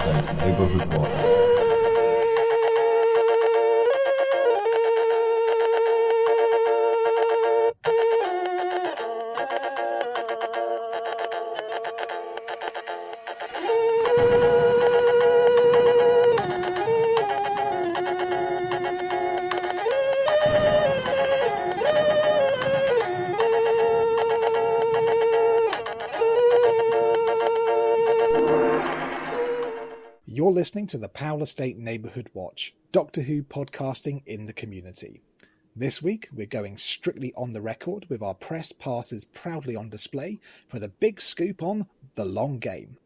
Powerless Neighborhood Watch. You're listening to the Powell Estate Neighbourhood Watch, Doctor Who podcasting in the community. This week, we're going strictly on the record with our press passes proudly on display for the big scoop on The Long Game.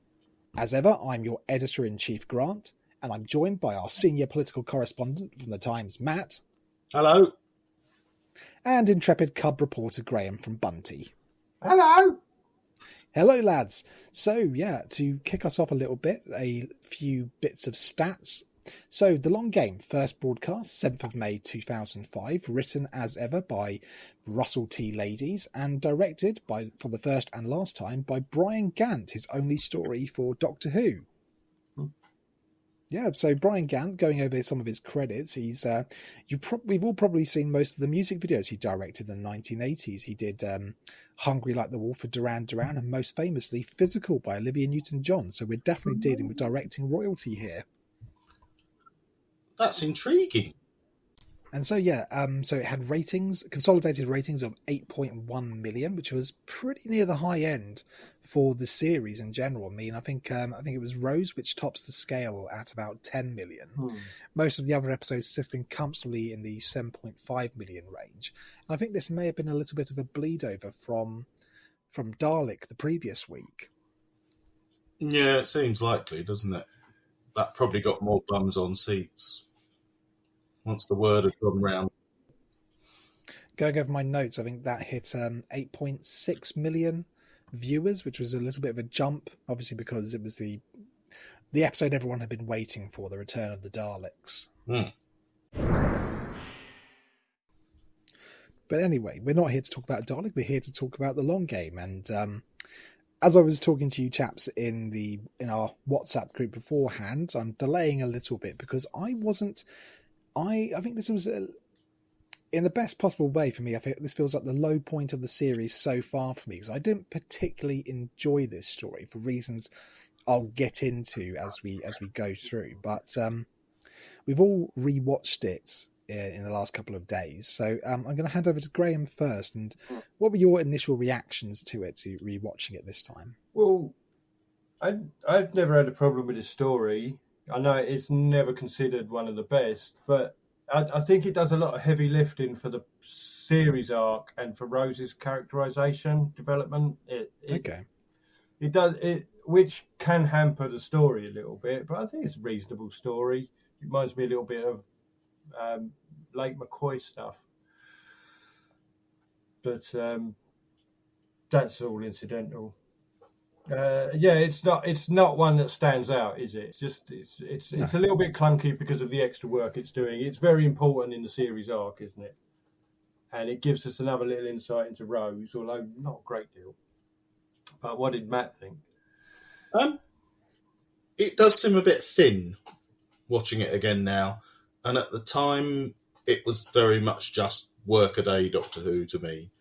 As ever, I'm your Editor-in-Chief, Grant, and I'm joined by our senior political correspondent from The Times, Matt. Hello. And intrepid cub reporter, Graham from Bunty. Hello. Hello, lads. So, yeah, to kick us off a little bit, a few bits of stats. So, The Long Game, first broadcast, 7th of May 2005, written as ever by Russell T. Ladies and directed for the first and last time by Brian Gant, his only story for Doctor Who. Yeah, so Brian Gant, going over some of his credits, he's we've all probably seen most of the music videos he directed in the 1980s. He did Hungry Like the Wolf for Duran Duran, and most famously Physical by Olivia Newton-John. So we're definitely dealing with directing royalty here. That's intriguing. And so, yeah, so it had consolidated ratings of 8.1 million, which was pretty near the high end for the series in general. I mean, I think it was Rose, which tops the scale at about 10 million. Most of the other episodes sitting comfortably in the 7.5 million range. And I think this may have been a little bit of a bleed over from Dalek the previous week. Yeah, it seems likely, doesn't it? That probably got more bums on seats once the word had gone round. Going over my notes, I think that hit 8.6 million viewers, which was a little bit of a jump, obviously because it was the episode everyone had been waiting for, the return of the Daleks. But anyway, we're not here to talk about Dalek, we're here to talk about The Long Game. And as I was talking to you chaps in our WhatsApp group beforehand, I'm delaying a little bit because I think this was, in the best possible way for me, I think this feels like the low point of the series so far for me, because I didn't particularly enjoy this story for reasons I'll get into as we go through. But we've all rewatched it in the last couple of days. So I'm going to hand over to Graham first. And what were your initial reactions to rewatching it this time? Well, I've never had a problem with the story. I know it's never considered one of the best, but I think it does a lot of heavy lifting for the series arc and for Rose's characterization development. It does, which can hamper the story a little bit, but I think it's a reasonable story. It reminds me a little bit of Lake McCoy stuff, but that's all incidental. It's not one that stands out, is it? It's a little bit clunky because of the extra work it's doing. It's very important in the series arc, isn't it? And it gives us another little insight into Rose, although not a great deal. But what did Matt think? It does seem a bit thin watching it again now, and at the time it was very much just workaday Doctor Who to me.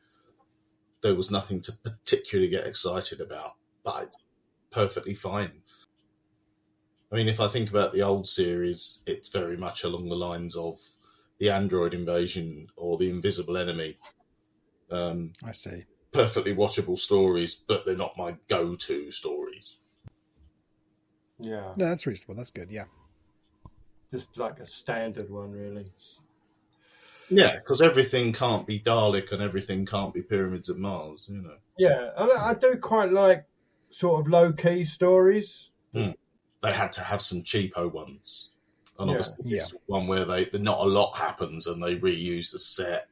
There was nothing to particularly get excited about. But it's perfectly fine. I mean, if I think about the old series, it's very much along the lines of the android invasion or the invisible enemy. I see. Perfectly watchable stories, but they're not my go-to stories. Yeah. No, that's reasonable. That's good, yeah. Just like a standard one, really. Yeah, because everything can't be Dalek and everything can't be Pyramids of Mars, you know. Yeah, I do quite like sort of low-key stories. They had to have some cheapo ones. And obviously this one where not a lot happens and they reuse the set.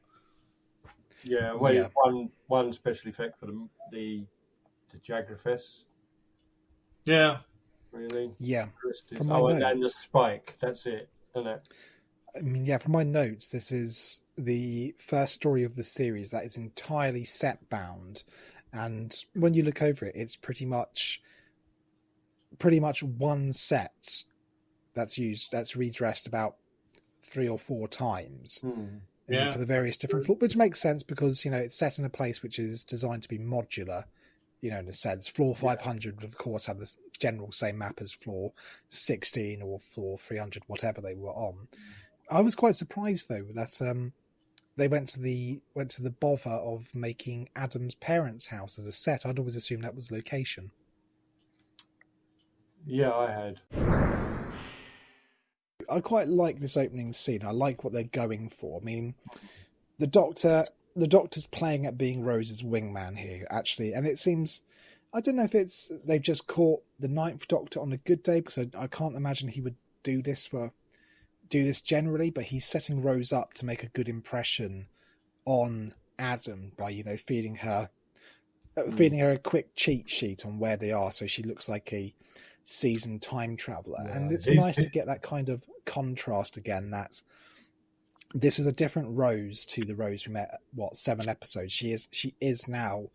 Yeah, one special effect for the Jagrafess. Yeah. Really? Yeah. And the spike, that's it, isn't it? I mean, yeah, from my notes, this is the first story of the series that is entirely set bound. And when you look over it, it's pretty much pretty much one set that's redressed about 3 or 4 times. Yeah. For the various different floors, which makes sense because, it's set in a place which is designed to be modular, in a sense. Floor 500 would, of course, have the general same map as floor 16 or floor 300, whatever they were on. I was quite surprised, though, that they went to the bother of making Adam's parents' house as a set. I'd always assumed that was location. Yeah, I had. I quite like this opening scene. I like what they're going for. I mean, the Doctor's playing at being Rose's wingman here, actually, and it seems, I don't know if it's they've just caught the Ninth Doctor on a good day, because I can't imagine he would do this generally, but he's setting Rose up to make a good impression on Adam by feeding her a quick cheat sheet on where they are, so she looks like a seasoned time traveler. Yeah, and it's nice to get that kind of contrast again, that this is a different Rose to the Rose we met 7 episodes. She is now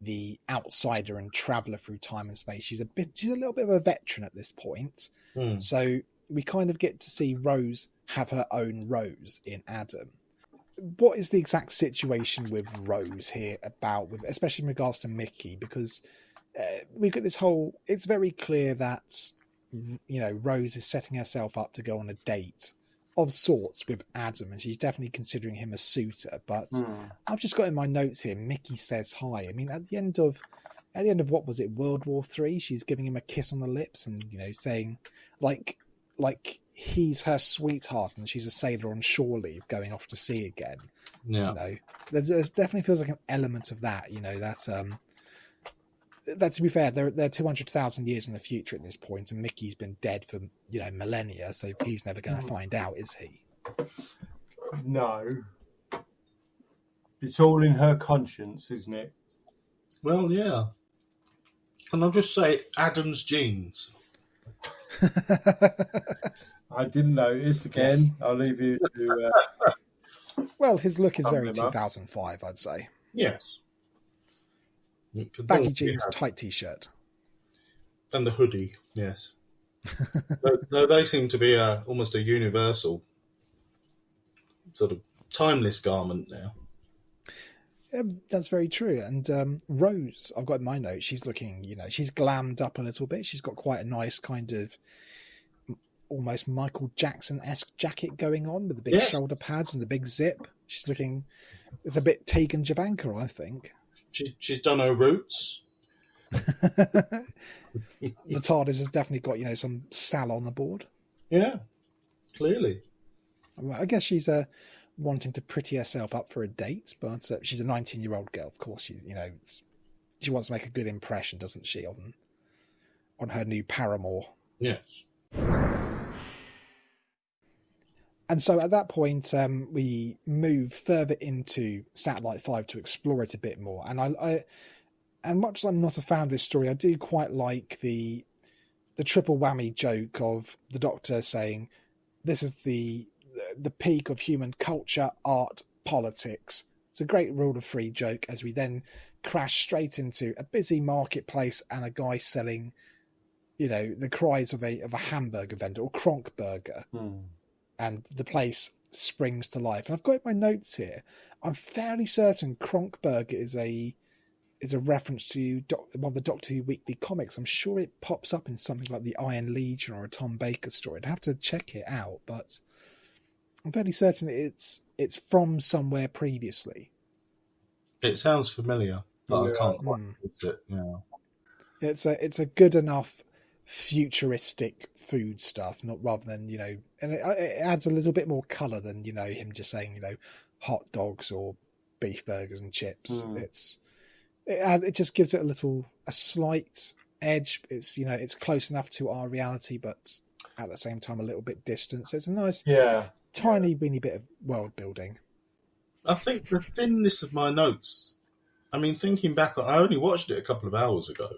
the outsider and traveler through time and space. She's a little bit of a veteran at this point. So we kind of get to see Rose have her own Rose in Adam. What is the exact situation with Rose here especially in regards to Mickey? Because we've got this whole, it's very clear that, Rose is setting herself up to go on a date of sorts with Adam, and she's definitely considering him a suitor. But I've just got in my notes here, Mickey says hi. I mean, at the end of what was it, World War III, she's giving him a kiss on the lips and, saying like he's her sweetheart and she's a sailor on shore leave going off to sea again. Yeah. There's definitely feels like an element of that, that to be fair, they're 200,000 years in the future at this point, and Mickey's been dead for millennia, so he's never going to find out, is he? No, it's all in her conscience, isn't it? Well, yeah. And I'll just say Adam's genes. I didn't notice again. Yes. I'll leave you to. Well, his look is very 2005, I'd say. Yes. Baggy jeans, tight t-shirt. And the hoodie, yes. Though they seem to be almost a universal sort of timeless garment now. Yeah, that's very true. And Rose, I've got in my notes, she's looking, she's glammed up a little bit. She's got quite a nice kind of almost Michael Jackson-esque jacket going on with the big shoulder pads and the big zip. She's looking, it's a bit Tegan Javanka, I think. She's done her roots. The TARDIS has definitely got, some salon aboard. Yeah, clearly. Well, I guess she's wanting to pretty herself up for a date, but she's a 19-year-old girl. Of course, she wants to make a good impression, doesn't she, on her new paramour? Yes. And so at that point, we move further into Satellite 5 to explore it a bit more. And much as I'm not a fan of this story, I do quite like the triple whammy joke of the Doctor saying, this is the peak of human culture, art, politics. It's a great rule of 3 joke, as we then crash straight into a busy marketplace and a guy selling, the cries of a hamburger vendor, or Kronk Burger. And the place springs to life. And I've got my notes here. I'm fairly certain Kronk Burger is a reference to one of the Doctor Who weekly comics. I'm sure it pops up in something like the Iron Legion or a Tom Baker story. I'd have to check it out, but I'm fairly certain it's from somewhere previously. It sounds familiar, but I can't quite fix it. Yeah. It's a good enough futuristic food stuff, not rather than and it adds a little bit more colour than him just saying hot dogs or beef burgers and chips. It just gives it a slight edge. It's it's close enough to our reality, but at the same time a little bit distant. So it's a nice tiny weeny bit of world building. I think the thinness of my notes, I mean, thinking back on, I only watched it a couple of hours ago,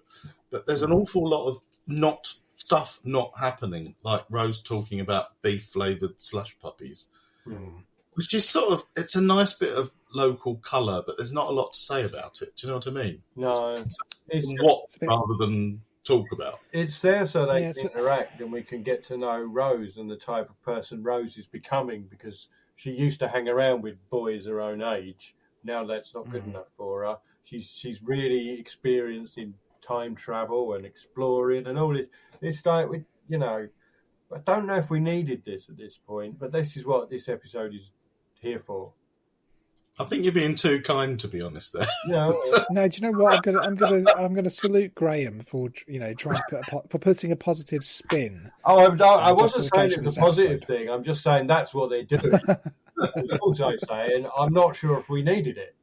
but there's an awful lot of stuff not happening, like Rose talking about beef flavoured slush puppies, which is it's a nice bit of local colour, but there's not a lot to say about it. Do you know what I mean? No. Rather than talk about. It's there so they Yeah, can interact and we can get to know Rose and the type of person Rose is becoming, because she used to hang around with boys her own age. Now that's not good enough for her. She's really experienced in time travel and exploring and all this. It's like, I don't know if we needed this at this point, but this is what this episode is here for. I think you're being too kind, to be honest. There. No, No, do you know what? I'm gonna salute Graham for trying to for putting a positive spin. I wasn't saying justification it's a of this positive episode. thing. I'm just saying that's what they're doing. It's also saying I'm not sure if we needed it.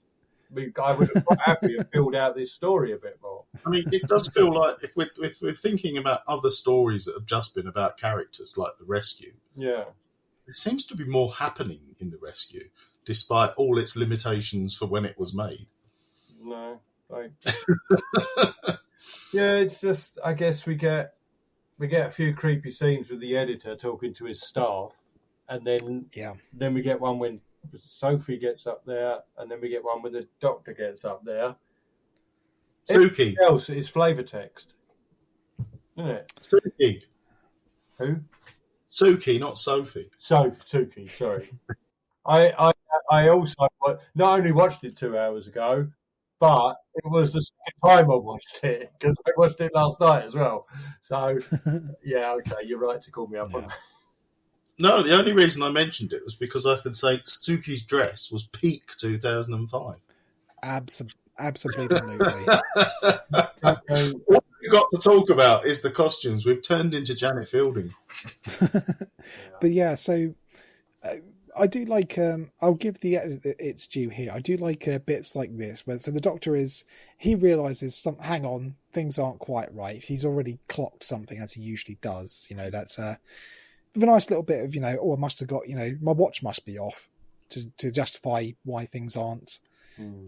I would have quite happy to filled out this story a bit more. I mean, it does feel like if we're thinking about other stories that have just been about characters like the rescue, Yeah. there seems to be more happening in the rescue, despite all its limitations for when it was made. No. Yeah, it's just, I guess we get a few creepy scenes with the editor talking to his staff, and then we get one when Sophie gets up there, and then we get one when the doctor gets up there. Suki. Everything else is flavour text, isn't it? Suki. Who? Suki, not Sophie. Suki, sorry. I also not only watched it 2 hours ago, but it was the second time I watched it, because I watched it last night as well. So, yeah, okay, you're right to call me up on that. No, the only reason I mentioned it was because I could say Suki's dress was peak 2005. Absolutely. What we've got to talk about is the costumes. We've turned into Janet Fielding. But yeah, so I do like. I'll give the its due here. I do like bits like this, where so the doctor he realizes hang on, things aren't quite right. He's already clocked something, as he usually does. That's with a nice little bit of I must have got my watch must be off to justify why things aren't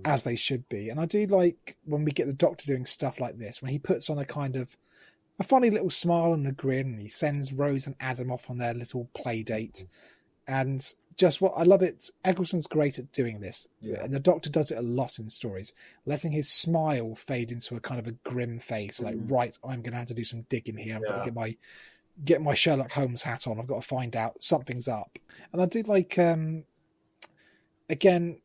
as they should be. And I do like when we get the doctor doing stuff like this, when he puts on a kind of a funny little smile and a grin, and he sends Rose and Adam off on their little play date. And just what I love it, Eccleston's great at doing this. Yeah. And the doctor does it a lot in stories, letting his smile fade into a kind of a grim face, like, right, I'm going to have to do some digging here. I've got to get my Sherlock Holmes hat on. I've got to find out something's up. And I do like, again,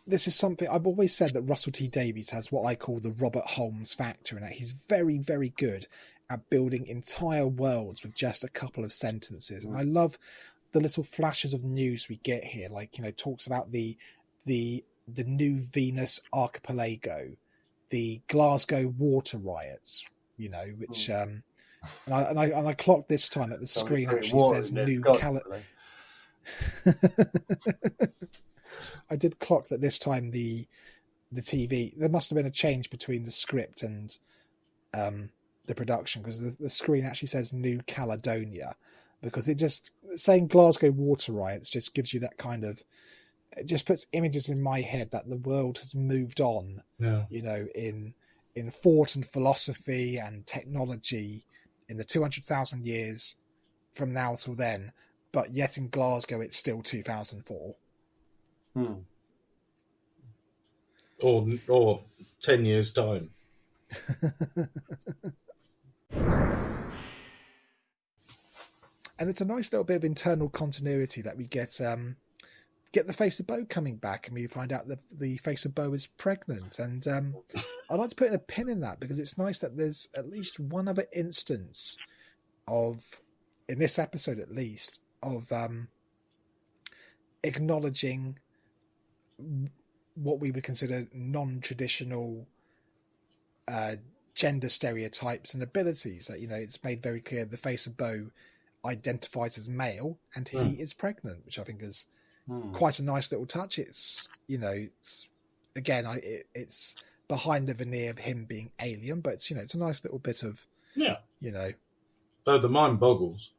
this is something I've always said, that Russell T Davies has what I call the Robert Holmes factor in it. He's very, very good at building entire worlds with just a couple of sentences. And I love the little flashes of news we get here, like talks about the new Venus archipelago, the Glasgow water riots, which and I clocked this time that the screen actually says New Caledonia. I did clock that this time the TV, there must have been a change between the script and the production, because the screen actually says New Caledonia, because it just saying Glasgow water riots just gives you that kind of, it just puts images in my head that the world has moved on, in thought and philosophy and technology in the 200,000 years from now till then, but yet in Glasgow it's still 2004. Or 10 years' time. And it's a nice little bit of internal continuity that we get the Face of Bo coming back, and we find out that the Face of Bo is pregnant. And I'd like to put in a pin in that, because it's nice that there's at least one other instance of, in this episode at least, of acknowledging what we would consider non-traditional gender stereotypes and abilities. That it's made very clear the Face of Bo identifies as male and he is pregnant, which I think is quite a nice little touch. It's it's again it's behind the veneer of him being alien, but it's it's a nice little bit of Though the mind boggles.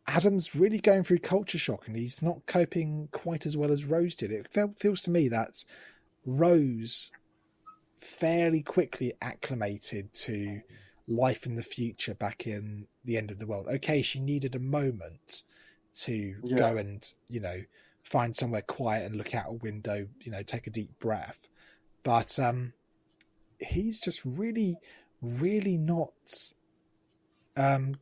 Adam's really going through culture shock, and he's not coping quite as well as Rose did. It feels to me that Rose fairly quickly acclimated to life in the future back in the end of the world. Okay, she needed a moment to go and, find somewhere quiet and look out a window, take a deep breath. But he's just really, really not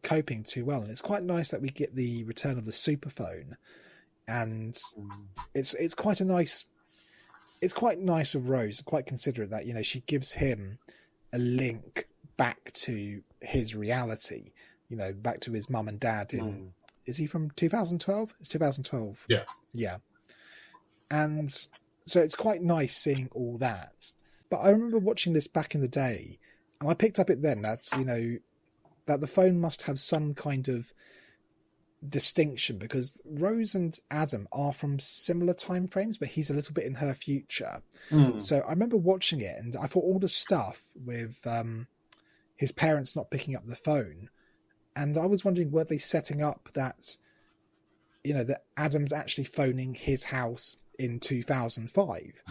coping too well. And it's quite nice that we get the return of the superphone, and it's quite a nice. It's quite nice of Rose, quite considerate that, you know, she gives him a link back to his reality, you know, back to his mum and dad in, is he from 2012? It's 2012. Yeah. Yeah. And so it's quite nice seeing all that. But I remember watching this back in the day, and I picked up it then that, you know, that the phone must have some kind of distinction, because Rose and Adam are from similar time frames, but he's a little bit in her future. So I remember watching it, and I thought all the stuff with his parents not picking up the phone, and I was wondering, were they setting up that, you know, that Adam's actually phoning his house in 2005,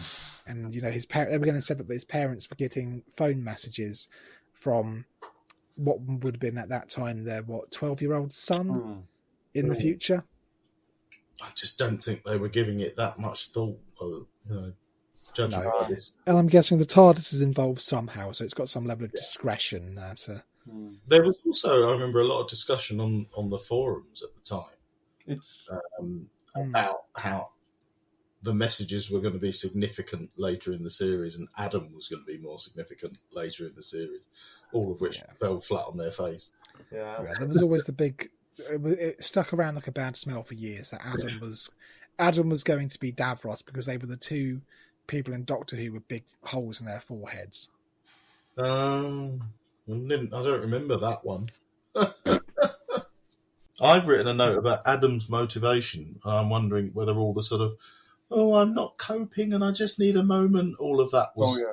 and, you know, his parents, they were going to set up that his parents were getting phone messages from what would have been at that time their 12-year-old son in the future. I just don't think they were giving it that much thought, you know, judging by this. And I'm guessing the TARDIS is involved somehow, so it's got some level of discretion there to... There was also, I remember, a lot of discussion on the forums at the time about how the messages were going to be significant later in the series, and Adam was going to be more significant later in the series, all of which fell flat on their face. Yeah, there was always the big... It stuck around like a bad smell for years that Adam was going to be Davros, because they were the two people in Doctor Who with big holes in their foreheads. I don't remember that one. I've written a note about Adam's motivation. I'm wondering whether all the sort of, I'm not coping and I just need a moment, all of that was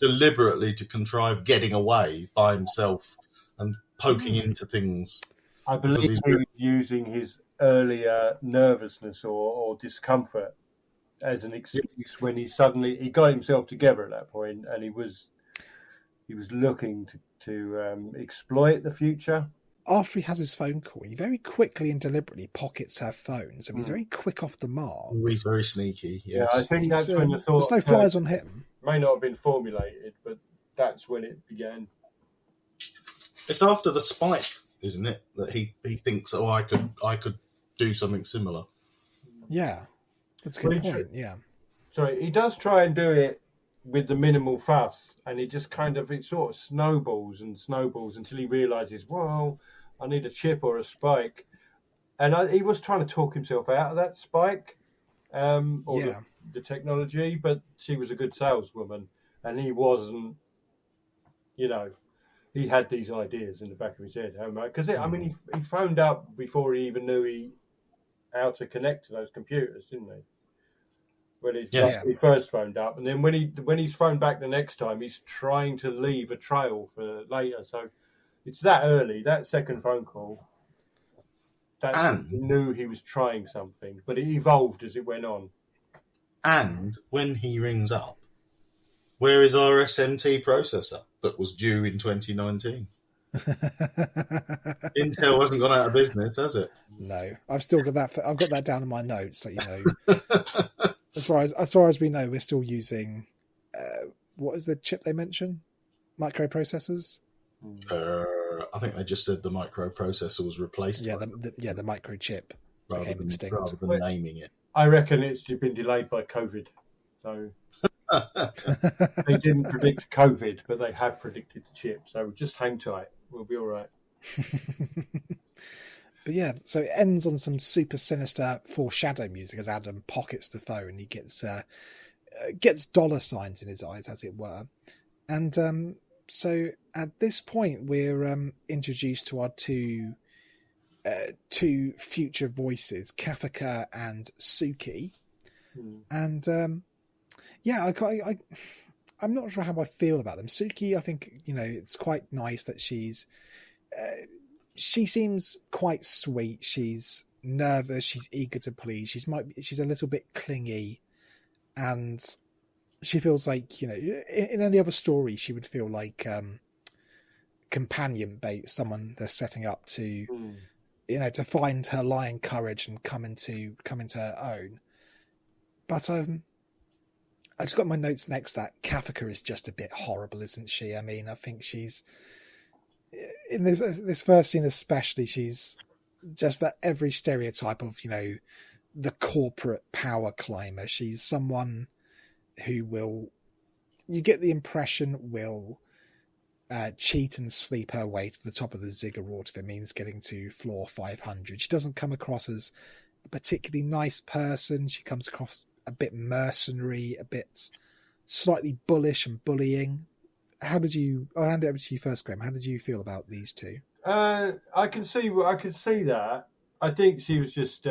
deliberately to contrive getting away by himself and poking into things. I believe he was using his earlier nervousness or discomfort as an excuse when he got himself together at that point, and he was looking to exploit the future. After he has his phone call, he very quickly and deliberately pockets her phone, so he's very quick off the mark. He's very sneaky. Yes. Yeah, I think that's when the thought... There's no flies on him. May not have been formulated, but that's when it began. It's after the spike, isn't it, that he thinks, I could do something similar. Yeah, that's a good point. Yeah. Sorry, he does try and do it with the minimal fuss, and it sort of snowballs until he realises, well, I need a chip or a spike. And he was trying to talk himself out of that spike, the technology, but she was a good saleswoman, and he wasn't, you know, he had these ideas in the back of his head. Because, he phoned up before he even knew how to connect to those computers, didn't he? When he first phoned up, and then when he's phoned back the next time, he's trying to leave a trail for later. So it's that early, that second phone call, that he knew he was trying something, but it evolved as it went on. And when he rings up, where is our SMT processor that was due in 2019? Intel hasn't gone out of business, has it? No, I've still got that. I've got that down in my notes. So, you know, as far as we know, we're still using what is the chip they mentioned? Microprocessors. I think they just said the microprocessor was replaced. Yeah, the microchip became extinct. Rather than naming it. I reckon it's been delayed by COVID. So they didn't predict COVID, but they have predicted the chip. So just hang tight. We'll be all right. But yeah, so it ends on some super sinister foreshadow music as Adam pockets the phone. He gets dollar signs in his eyes, as it were. And so at this point, we're introduced to our two future voices, Kafka and Suki. And I'm not sure how I feel about them. Suki, I think, you know, it's quite nice that she seems quite sweet. She's nervous. She's eager to please. She's a little bit clingy, and she feels like, you know, in any other story, she would feel like companion bait, someone they're setting up to, you know, to find her lion courage and come into her own. But I just got my notes next that Kafka is just a bit horrible, isn't she? I mean, I think she's in this first scene especially, she's just at every stereotype of, the corporate power climber. She's someone who you get the impression will cheat and sleep her way to the top of the ziggurat if it means getting to floor 500. She doesn't come across as a particularly nice person. She comes across a bit mercenary, a bit slightly bullish and bullying. I'll hand it over to you first, Graham. How did you feel about these two? I can see that. I think she was just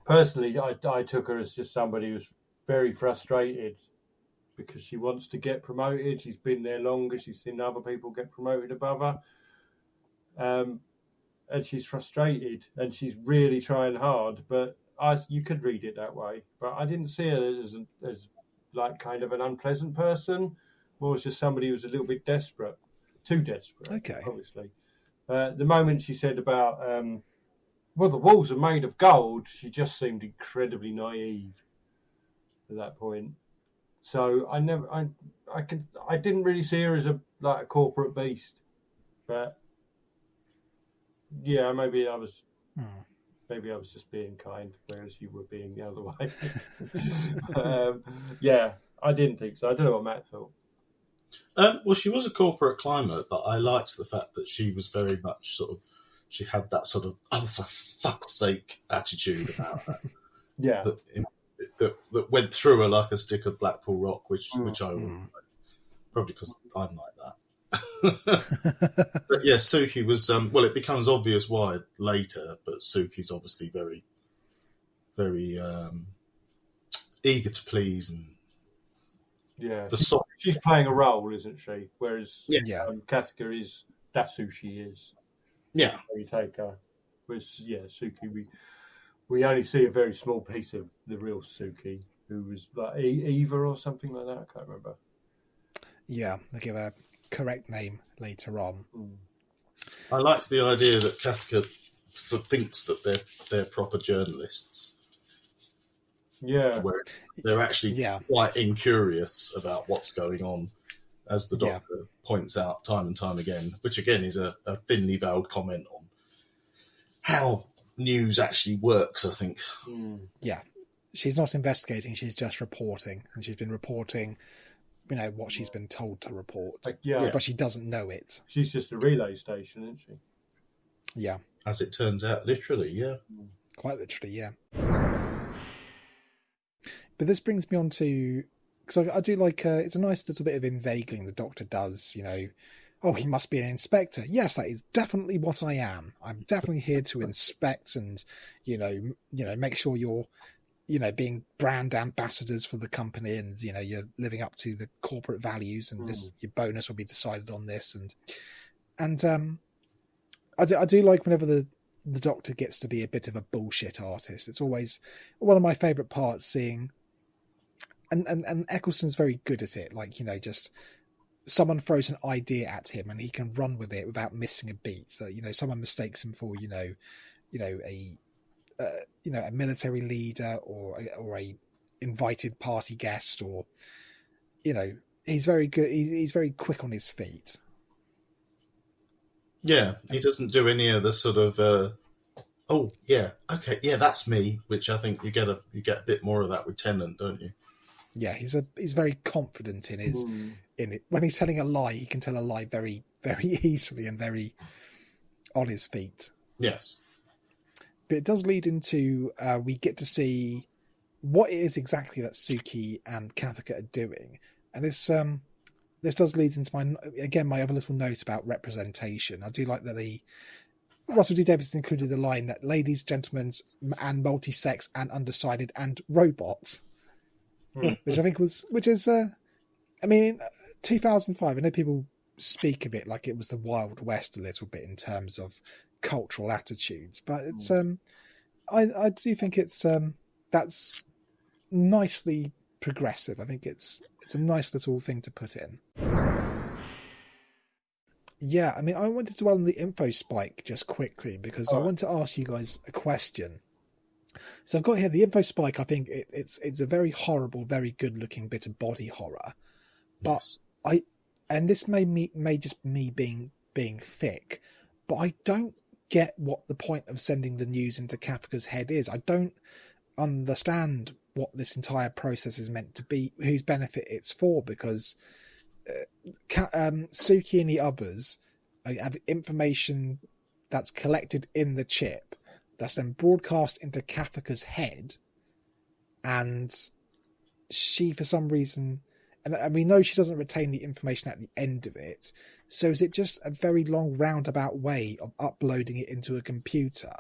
personally, I took her as just somebody who's very frustrated because she wants to get promoted. She's been there longer. She's seen other people get promoted above her. And she's frustrated and she's really trying hard, but you could read it that way. But I didn't see her as like kind of an unpleasant person. More as just somebody who's a little bit desperate. Too desperate, okay. Obviously. The moment she said about, the walls are made of gold, she just seemed incredibly naive at that point. So I didn't really see her as a corporate beast, but yeah, maybe I was just being kind, whereas you were being the other way. Yeah, I didn't think so. I don't know what Matt thought. Well, she was a corporate climber, but I liked the fact that she was very much she had that sort of, oh, for fuck's sake attitude about her. Yeah. That went through her like a stick of Blackpool Rock, which I would like. Probably because I'm like that. But yeah, Suki was, it becomes obvious why later, but Suki's obviously very, very eager to please and yeah, she's playing a role, isn't she? Whereas Kafka that's who she is. Yeah, you take her. Whereas Suki, we only see a very small piece of the real Suki, who was like Eva or something like that. I can't remember. Yeah, they give a correct name later on. I liked the idea that Kafka thinks that they're proper journalists. Yeah, where they're actually quite incurious about what's going on, as the Doctor points out time and time again, which again is a thinly veiled comment on how news actually works, I think. Yeah, she's not investigating, she's just reporting, and she's been reporting, what she's been told to report. But she doesn't know it. She's just a relay station, isn't she? Yeah. As it turns out, literally, yeah. Quite literally, yeah. But this brings me on to, because I do like, it's a nice little bit of inveigling the Doctor does, oh, he must be an inspector. Yes, that is definitely what I am. I'm definitely here to inspect and, make sure you're, being brand ambassadors for the company and, you're living up to the corporate values and your bonus will be decided on this. And I do like whenever the Doctor gets to be a bit of a bullshit artist. It's always one of my favourite parts seeing, and Eccleston's very good at it. Just someone throws an idea at him and he can run with it without missing a beat. So, someone mistakes him for, a military leader or a invited party guest, or, he's very good. He's very quick on his feet. Yeah, he doesn't do any of the sort of, oh yeah, okay, yeah, that's me. Which I think you get a bit more of that with Tennant, don't you? Yeah, he's very confident in it. When he's telling a lie, he can tell a lie very, very easily and very on his feet. Yes, but it does lead into we get to see what it is exactly that Suki and Kafka are doing, and this does lead into my other little note about representation. I do like that Russell D. Davies included the line that ladies, gentlemen, and multi-sex and undecided and robots. Which I think is 2005. I know people speak of it like it was the Wild West a little bit in terms of cultural attitudes, but it's I do think it's that's nicely progressive. I think it's a nice little thing to put in. Yeah, I wanted to dwell on the info spike just quickly because I want to ask you guys a question. So I've got here the info spike. I think it's a very horrible, very good looking bit of body horror, but Yes. and this may just me being thick, but I don't get what the point of sending the news into Kafka's head is. I don't understand what this entire process is meant to be, whose benefit it's for, because Suki and the others have information that's collected in the chip that's then broadcast into Kafka's head, and she, for some reason, and we know she doesn't retain the information at the end of it, so is it just a very long roundabout way of uploading it into a computer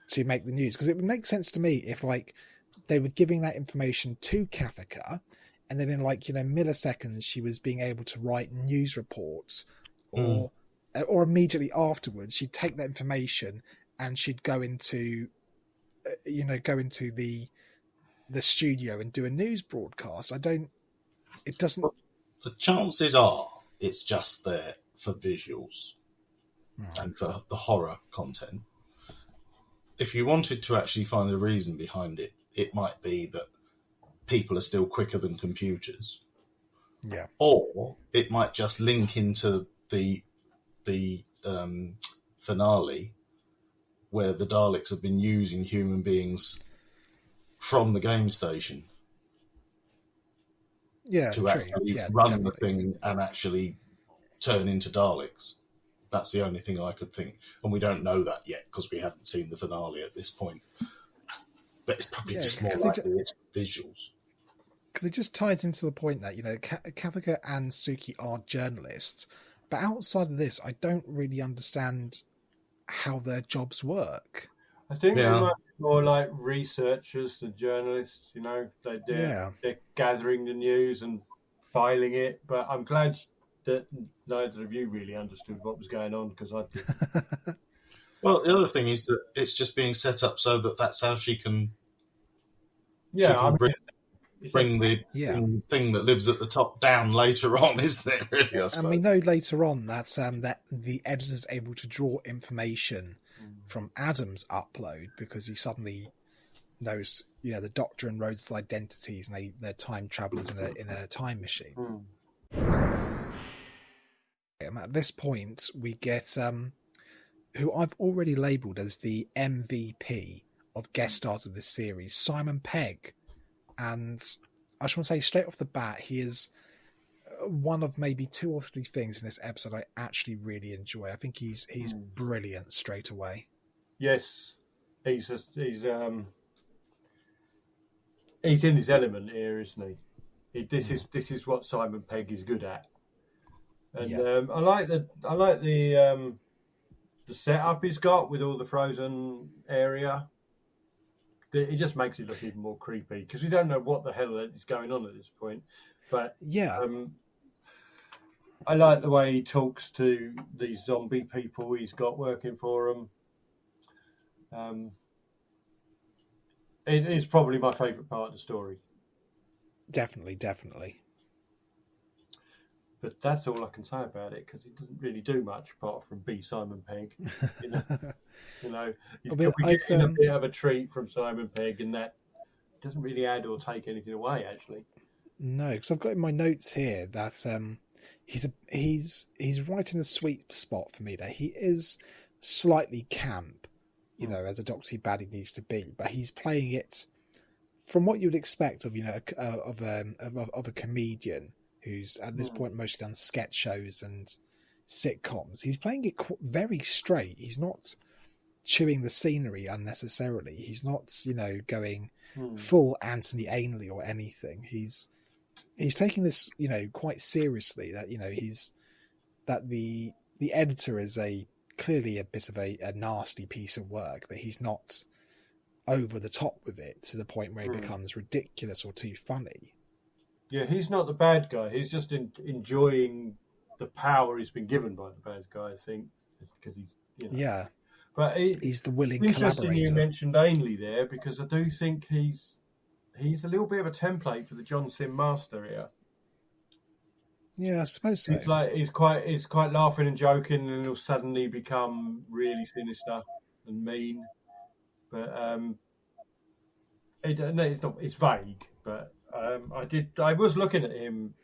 to make the news? Because it would make sense to me if, like, they were giving that information to Kafka, and then in, like, you know, milliseconds she was being able to write news reports, or immediately afterwards she'd take that information and she'd go into the studio and do a news broadcast. It doesn't. The chances are it's just there for visuals and for the horror content. If you wanted to actually find a reason behind it, it might be that people are still quicker than computers. Yeah. Or it might just link into the finale, where the Daleks have been using human beings from the game station to actually run the thing and actually turn into Daleks. That's the only thing I could think. And we don't know that yet because we haven't seen the finale at this point. But it's probably just more likely it's visuals. Because it just ties into the point that, you know, Kafka and Suki are journalists, but outside of this, I don't really understand how their jobs work. I think they're much more like researchers than journalists. You know, they're gathering the news and filing it. But I'm glad that neither of you really understood what was going on, because I didn't. Well, the other thing is that it's just being set up so that that's how she can. Bring the thing that lives at the top down later on, isn't it? Really, I suppose. And we know later on that that the editor's able to draw information from Adam's upload, because he suddenly knows, you know, the Doctor and Rhodes' identities, and they're time travelers in a time machine. At this point, we get who I've already labelled as the MVP of guest stars of this series, Simon Pegg. And I just want to say straight off the bat, he is one of maybe 2 or 3 things in this episode I actually really enjoy. I think he's brilliant straight away. Yes, he's in his element here, isn't he? This is what Simon Pegg is good at. And I like the setup he's got with all the frozen area. It just makes it look even more creepy, because we don't know what the hell is going on at this point. But I like the way he talks to these zombie people he's got working for him. It is probably my favourite part of the story. Definitely. But that's all I can say about it, because he doesn't really do much apart from be Simon Pegg. You know, he's getting a bit of a treat from Simon Pegg, and that doesn't really add or take anything away, actually. No, because I've got in my notes here that he's right in a sweet spot for me. There, he is slightly camp, you know, as a Doctor Who baddie needs to be, but he's playing it from what you would expect of, you know, of a comedian who's at this point mostly done sketch shows and sitcoms. He's playing it very straight. He's not chewing the scenery unnecessarily. He's not, you know, going full Anthony Ainley or anything. He's taking this, you know, quite seriously. That, you know, the editor is clearly a bit of a nasty piece of work, but he's not over the top with it to the point where it becomes ridiculous or too funny. Yeah, he's not the bad guy. He's just enjoying the power he's been given by the bad guy, I think, because he's, you know. Yeah. But he's the willing interesting collaborator. You mentioned Ainley there, because I do think he's a little bit of a template for the John Sim Master here. Yeah, I suppose so. He's quite laughing and joking, and he'll suddenly become really sinister and mean. But It's vague, but I was looking at him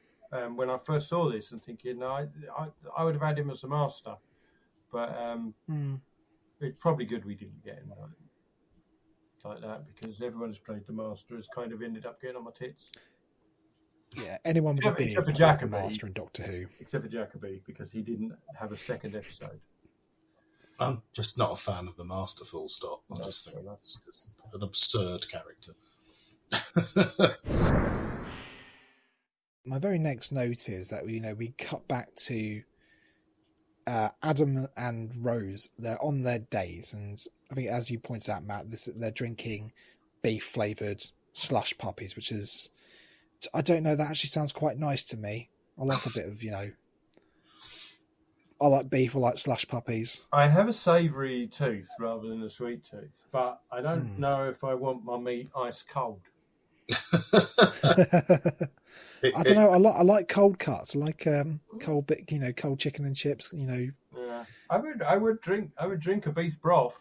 when I first saw this and thinking, no, I would have had him as a master, but it's probably good we didn't get him like that, because everyone who's played the master has kind of ended up getting on my tits. Yeah, anyone with a beard Except for is the Jacoby. master in Doctor Who. Except for Jacoby, because he didn't have a second episode. I'm just not a fan of the Master, full stop. I just think that's just an absurd character. My very next note is that we cut back to Adam and Rose. They're on their days, and I think, as you pointed out, Matt, they're drinking beef-flavoured slush puppies, which is, I don't know, that actually sounds quite nice to me. I like a bit of, I like beef, I like slush puppies. I have a savoury tooth rather than a sweet tooth, but I don't know if I want my meat ice cold. I don't know. I like cold cuts. I like cold chicken and chips. Yeah, I would drink a beef broth,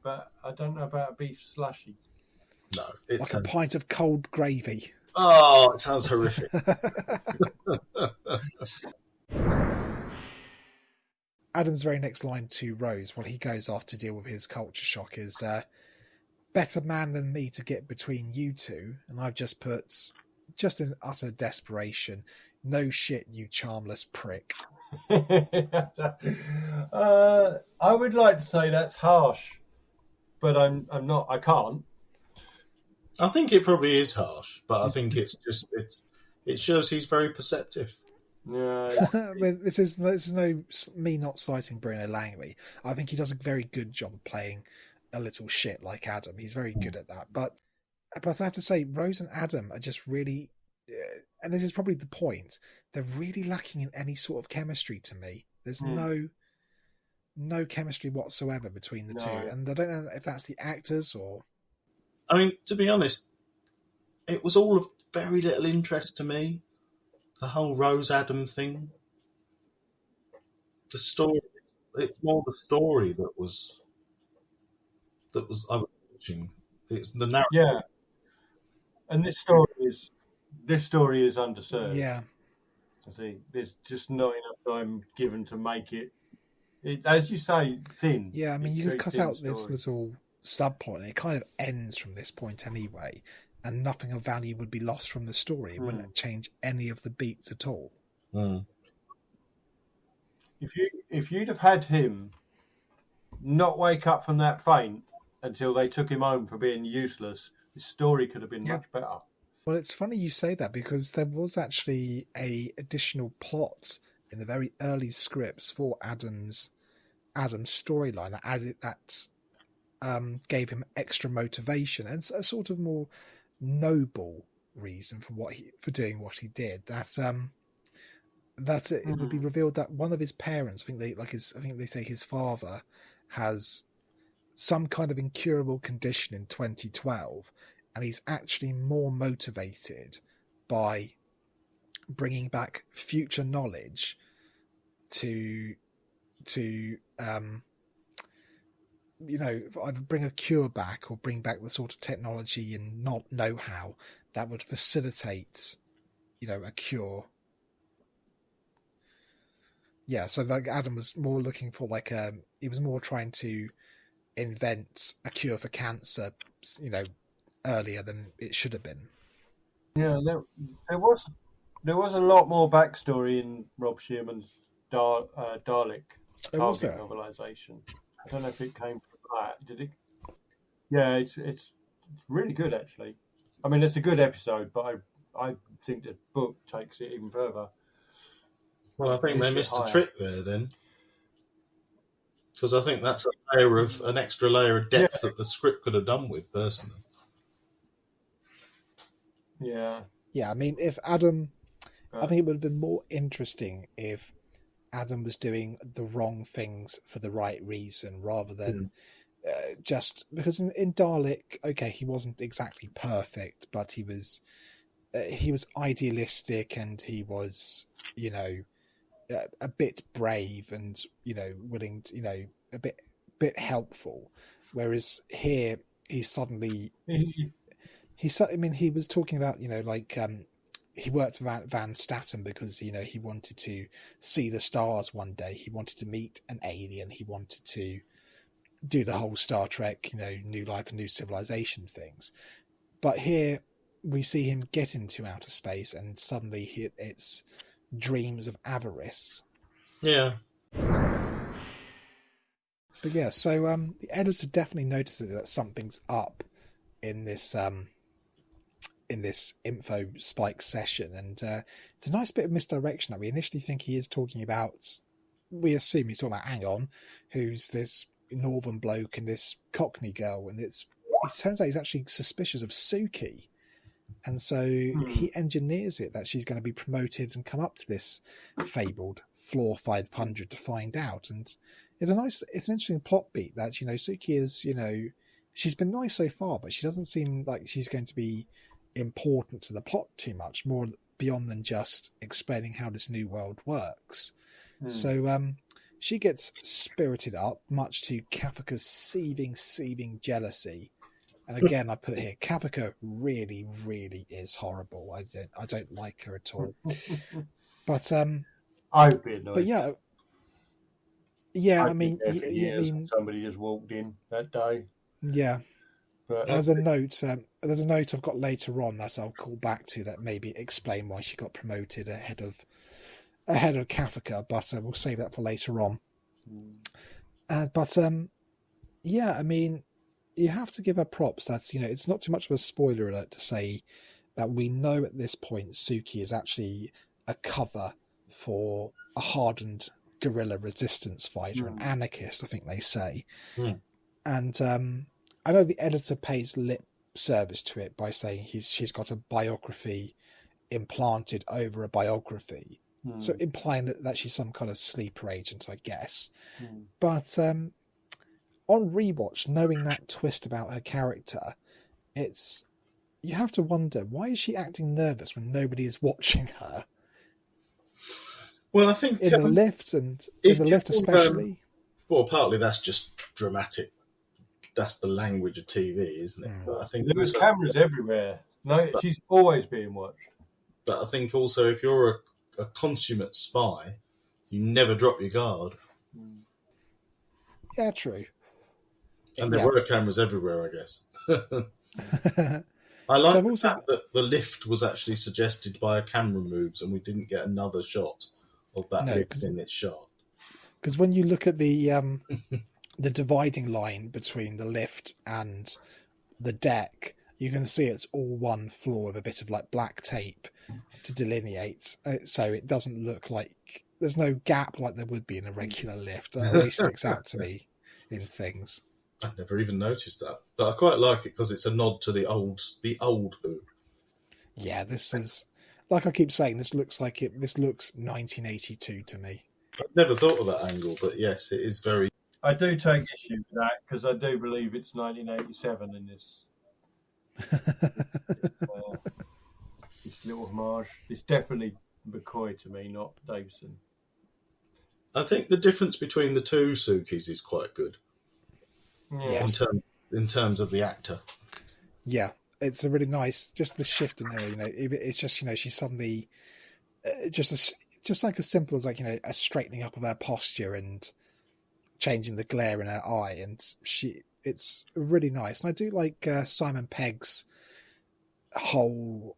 but I don't know about a beef slushy. No, it's like a pint of cold gravy. Oh, it sounds horrific. Adam's very next line to Rose while he goes off to deal with his culture shock is, better man than me to get between you two. And I've just put, just in utter desperation, no shit, you charmless prick. I would like to say that's harsh, but I'm not. I can't. I think it probably is harsh, but I think it shows he's very perceptive. Yeah. I mean, this is no me not citing Bruno Langley. I think he does a very good job of playing a little shit like Adam. He's very good at that. But I have to say, Rose and Adam are just really, and this is probably the point, they're really lacking in any sort of chemistry to me. There's no chemistry whatsoever between the two, and I don't know if that's the actors or. I mean, to be honest, it was all of very little interest to me. The whole Rose Adam thing. The story, it's more the story that was I was watching. It's the narrative. Yeah. And this story is underserved. Yeah. I see. There's just not enough time given to make it, as you say, thin. Yeah, I mean, you could cut out this little subplot and it kind of ends from this point anyway, and nothing of value would be lost from the story. It wouldn't change any of the beats at all. If you'd have had him not wake up from that faint until they took him home for being useless, the story could have been much better. Well, it's funny you say that, because there was actually a additional plot in the very early scripts for Adam's storyline that gave him extra motivation and a sort of more noble reason for doing what he did. That it would be revealed that one of his parents, I think they say his father, has some kind of incurable condition in 2012, and he's actually more motivated by bringing back future knowledge to either bring a cure back or bring back the sort of technology and know-how that would facilitate, a cure. Yeah, so like Adam was more looking for he was more trying to invent a cure for cancer, earlier than it should have been. Yeah, there was a lot more backstory in Rob Shearman's Dalek target novelisation. I don't know if it came from that. Did it? Yeah, it's really good actually. I mean, it's a good episode, but I think the book takes it even further. Well, I think they missed a trick there then, because I think that's an extra layer of depth that the script could have done with, personally. Yeah. Yeah, I mean, if Adam, I think it would have been more interesting if Adam was doing the wrong things for the right reason, rather than just because in Dalek, okay, he wasn't exactly perfect, but he was idealistic, and he was, a bit brave and, willing to, a bit helpful. Whereas here, he's suddenly he was talking about, like, he worked for Van Staten because, he wanted to see the stars one day. He wanted to meet an alien. He wanted to do the whole Star Trek, new life and new civilization things. But here we see him get into outer space, and suddenly it's dreams of avarice. Yeah. But yeah, so the editor definitely notices that something's up in this info spike session, and it's a nice bit of misdirection that we initially think he is talking about. We assume he's talking about Angon, who's this northern bloke and this Cockney girl, and it turns out he's actually suspicious of Suki, and so he engineers it that she's going to be promoted and come up to this fabled floor 500 to find out. And it's an interesting plot beat that Suki is she's been nice so far, but she doesn't seem like she's going to be important to the plot too much, more beyond than just explaining how this new world works. So she gets spirited up, much to Kafka's seething jealousy. And again, I put here, Kafka really, really is horrible. I don't like her at all. But I'd be annoyed. But yeah, somebody just walked in that day. Yeah. But there's a note I've got later on that I'll call back to that maybe explain why she got promoted ahead of Kafka, but we'll save that for later on. You have to give her props. That's it's not too much of a spoiler alert to say that we know at this point Suki is actually a cover for a hardened guerrilla resistance fighter, an anarchist, I think they say. And I know the editor pays lip service to it by saying she's got a biography implanted over a biography, so implying that she's some kind of sleeper agent, I guess. But on rewatch, knowing that twist about her character, you have to wonder, why is she acting nervous when nobody is watching her? Well, I think in the lift especially. Well, partly that's just dramatic. That's the language of TV, isn't it? But I think there are cameras everywhere. No, she's always being watched. But I think also, if you're a consummate spy, you never drop your guard. Yeah, true. And there were cameras everywhere, I guess. I like the fact that the lift was actually suggested by a camera moves, and we didn't get another shot of that lift in its shot. Because when you look at the dividing line between the lift and the deck, you can see it's all one floor with a bit of like black tape to delineate, so it doesn't look like there's no gap like there would be in a regular lift. That always sticks out to me in things. I never even noticed that, but I quite like it because it's a nod to the old Who. Yeah, this is, like I keep saying, this looks 1982 to me. I've never thought of that angle, but yes, it is very. I do take issue with that because I do believe it's 1987 in this. This little homage. It's definitely McCoy to me, not Davison. I think the difference between the two Sukis is quite good. Yes. In terms of the actor. Yeah, it's a really nice, just the shift in her, it's just, she's suddenly just like as simple as like, a straightening up of her posture and changing the glare in her eye. And it's really nice. And I do like Simon Pegg's whole,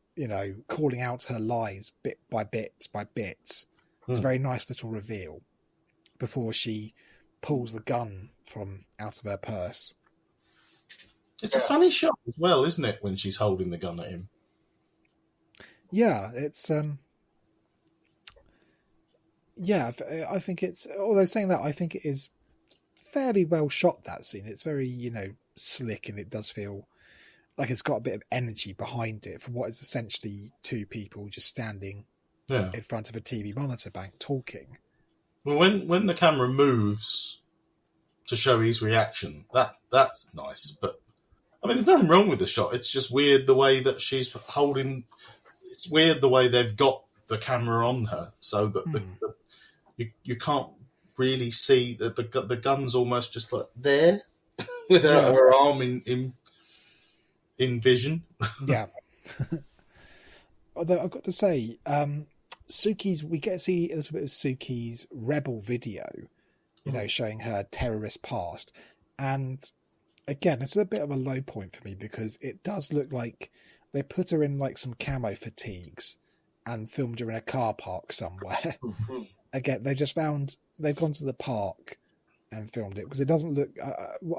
calling out her lies bit by bit by bit. It's a very nice little reveal before she pulls the gun from out of her purse. It's a funny shot as well, isn't it, when she's holding the gun at him? Yeah, it's I think it's, although saying that, I think it is fairly well shot, that scene. It's very, slick, and it does feel like it's got a bit of energy behind it for what is essentially two people just standing in front of a TV monitor bank talking. Well, when the camera moves to show his reaction, that's nice. But I mean, there's nothing wrong with the shot. It's just weird the way that she's holding. It's weird the way they've got the camera on her, so that you can't really see that the gun's almost just like there without her arm in in Vision. Yeah. Although I've got to say, we get to see a little bit of Suki's rebel video, showing her terrorist past. And again, it's a bit of a low point for me because it does look like they put her in like some camo fatigues and filmed her in a car park somewhere. Again, they've gone to the park and filmed it because it doesn't look.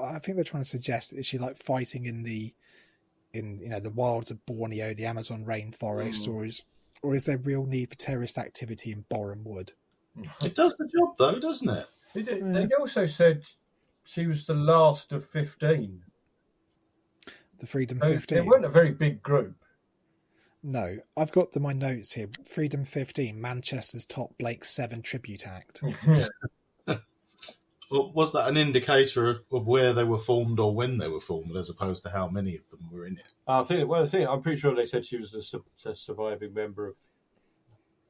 I think they're trying to suggest, is she like fighting in the wilds of Borneo, the Amazon rainforest, or is there real need for terrorist activity in Boreham Wood? It does the job though, doesn't it? They also said she was the last of 15. The Freedom 15. It weren't a very big group. No, I've got my notes here. Freedom 15, Manchester's top Blake 7 tribute act. Well, was that an indicator of where they were formed or when they were formed, as opposed to how many of them were in it? I'm pretty sure they said she was the surviving member of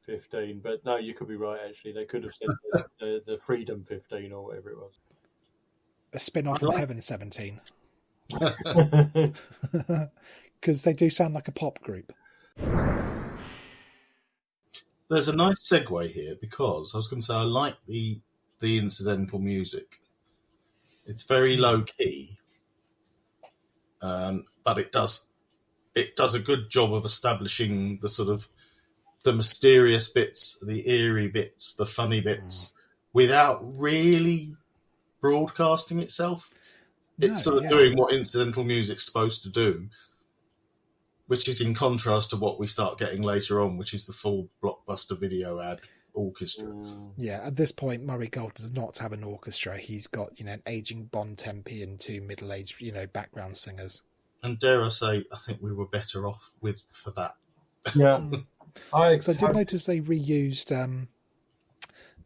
15, but no, you could be right. Actually, they could have said the Freedom 15 or whatever it was. A spin-off from Heaven 17. Because they do sound like a pop group. There's a nice segue here because I was going to say I like the incidental music. It's very low key, but it does a good job of establishing the sort of the mysterious bits, the eerie bits, the funny bits, without really broadcasting itself. It's sort of doing what incidental music's supposed to do, which is in contrast to what we start getting later on, which is the full blockbuster video ad orchestra. Yeah, at this point, Murray Gold does not have an orchestra. He's got, an aging Bon Tempi and 2 middle-aged, background singers. And dare I say, I think we were better off for that. Yeah. I did notice they reused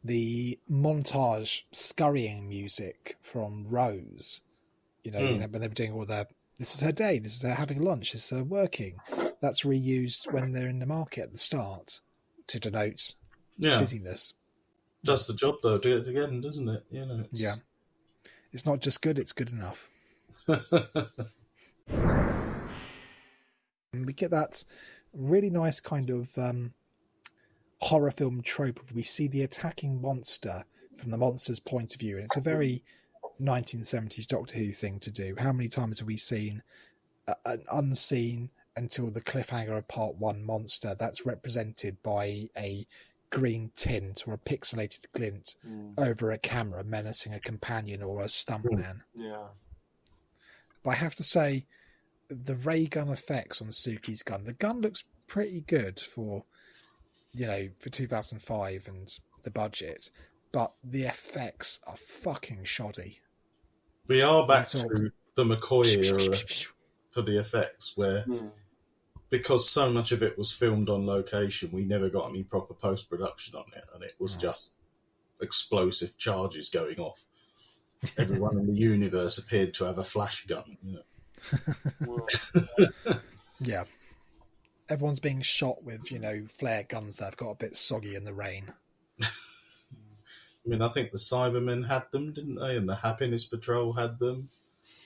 the montage scurrying music from Rose. When they were doing all the, this is her day, this is her having lunch, this is her working. That's reused when they're in the market at the start to denote busyness. Does the job though, do it again, doesn't it? Yeah. It's not just good, it's good enough. And we get that really nice kind of horror film trope of we see the attacking monster from the monster's point of view, and it's a very 1970s Doctor Who thing to do. How many times have we seen an unseen until the cliffhanger of part 1 monster that's represented by a green tint or a pixelated glint over a camera menacing a companion or a stuntman? Yeah. But I have to say, the ray gun effects on Suki's gun, the gun looks pretty good for 2005 and the budget, but the effects are fucking shoddy. We are back to the McCoy era for the effects, where because so much of it was filmed on location, we never got any proper post-production on it, and it was just explosive charges going off. Everyone in the universe appeared to have a flash gun. Yeah. Everyone's being shot with, flare guns that have got a bit soggy in the rain. I mean, I think the Cybermen had them, didn't they? And the Happiness Patrol had them.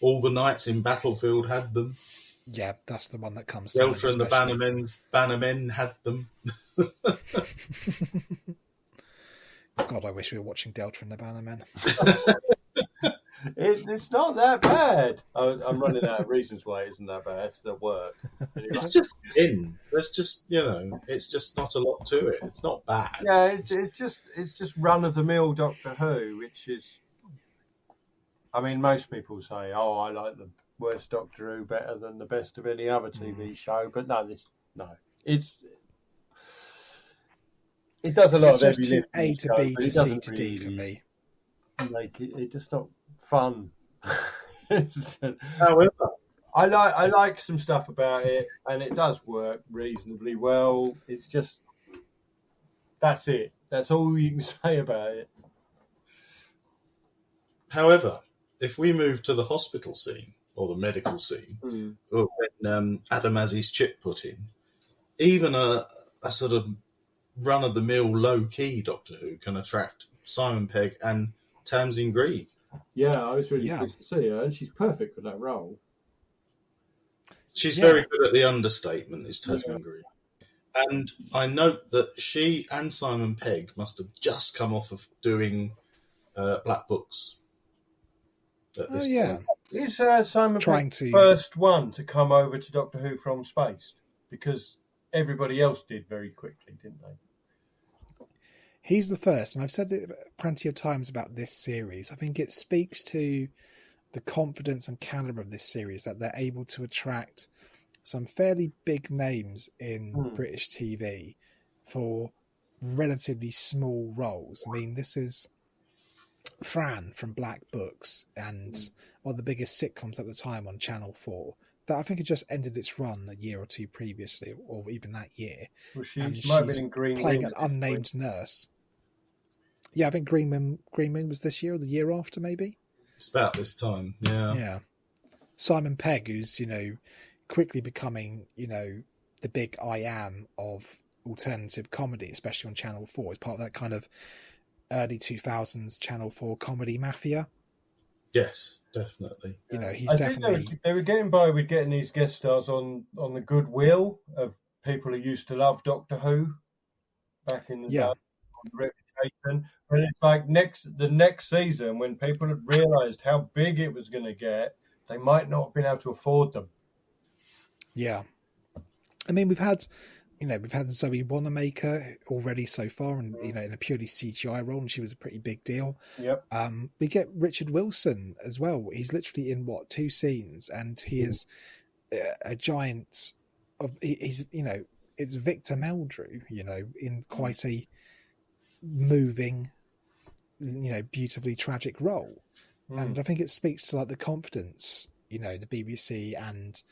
All the Knights in Battlefield had them. Yeah, that's the one that comes to Delta and the Bannermen had them. God, I wish we were watching Delta and the Bannermen. It's not that bad. I'm running out of reasons why it isn't that bad. It's at work. Anyway. It's just There's just it's just not a lot to it. It's not bad. Yeah, it's just run of the mill Doctor Who, which is. I mean, most people say, "Oh, I like the worst Doctor Who better than the best of any other TV show," but no, it does a lot it's of just heavy too A to B to C to D for me. Like it's just not fun. However, I like some stuff about it, and it does work reasonably well. It's just that's it. That's all you can say about it. However, if we move to the hospital scene or the medical scene, or when Adam has his chip put in, even a sort of run-of-the-mill, low-key Doctor Who can attract Simon Pegg and Tamsin Greig. Yeah, I was really pleased to see her, and she's perfect for that role. She's Yeah. very good at the understatement, is Tasman Green. And I note that she and Simon Pegg must have just come off of doing Black Books at this point. Is Simon Trying Pegg to- the first one to come over to Doctor Who from space? Because everybody else did very quickly, didn't they? He's the first, and I've said it plenty of times about this series. I think it speaks to the confidence and caliber of this series that they're able to attract some fairly big names in British TV for relatively small roles. I mean, this is Fran from Black Books and one of the biggest sitcoms at the time on Channel 4 that I think had just ended its run a year or two previously, or even that year. Well, And she might have she's been in Green playing Wing an at this unnamed nurse. Yeah, I think Green Wing was this year or the year after, maybe. It's about this time, yeah. Yeah. Simon Pegg, who's, quickly becoming, the big I am of alternative comedy, especially on Channel 4. It's part of that kind of early 2000s Channel 4 comedy mafia. Yes, definitely. He's I definitely... think they were getting by with getting these guest stars on the goodwill of people who used to love Doctor Who back in the day, on the reputation. But it's like the next season, when people had realised how big it was going to get, they might not have been able to afford them. Yeah. I mean, we've had Zoe Wanamaker already so far, and in a purely CGI role, and she was a pretty big deal. Yep. We get Richard Wilson as well. He's literally in 2 scenes, and he is a giant of. He's it's Victor Meldrew, in quite a moving, beautifully tragic role, and I think it speaks to the confidence, the BBC and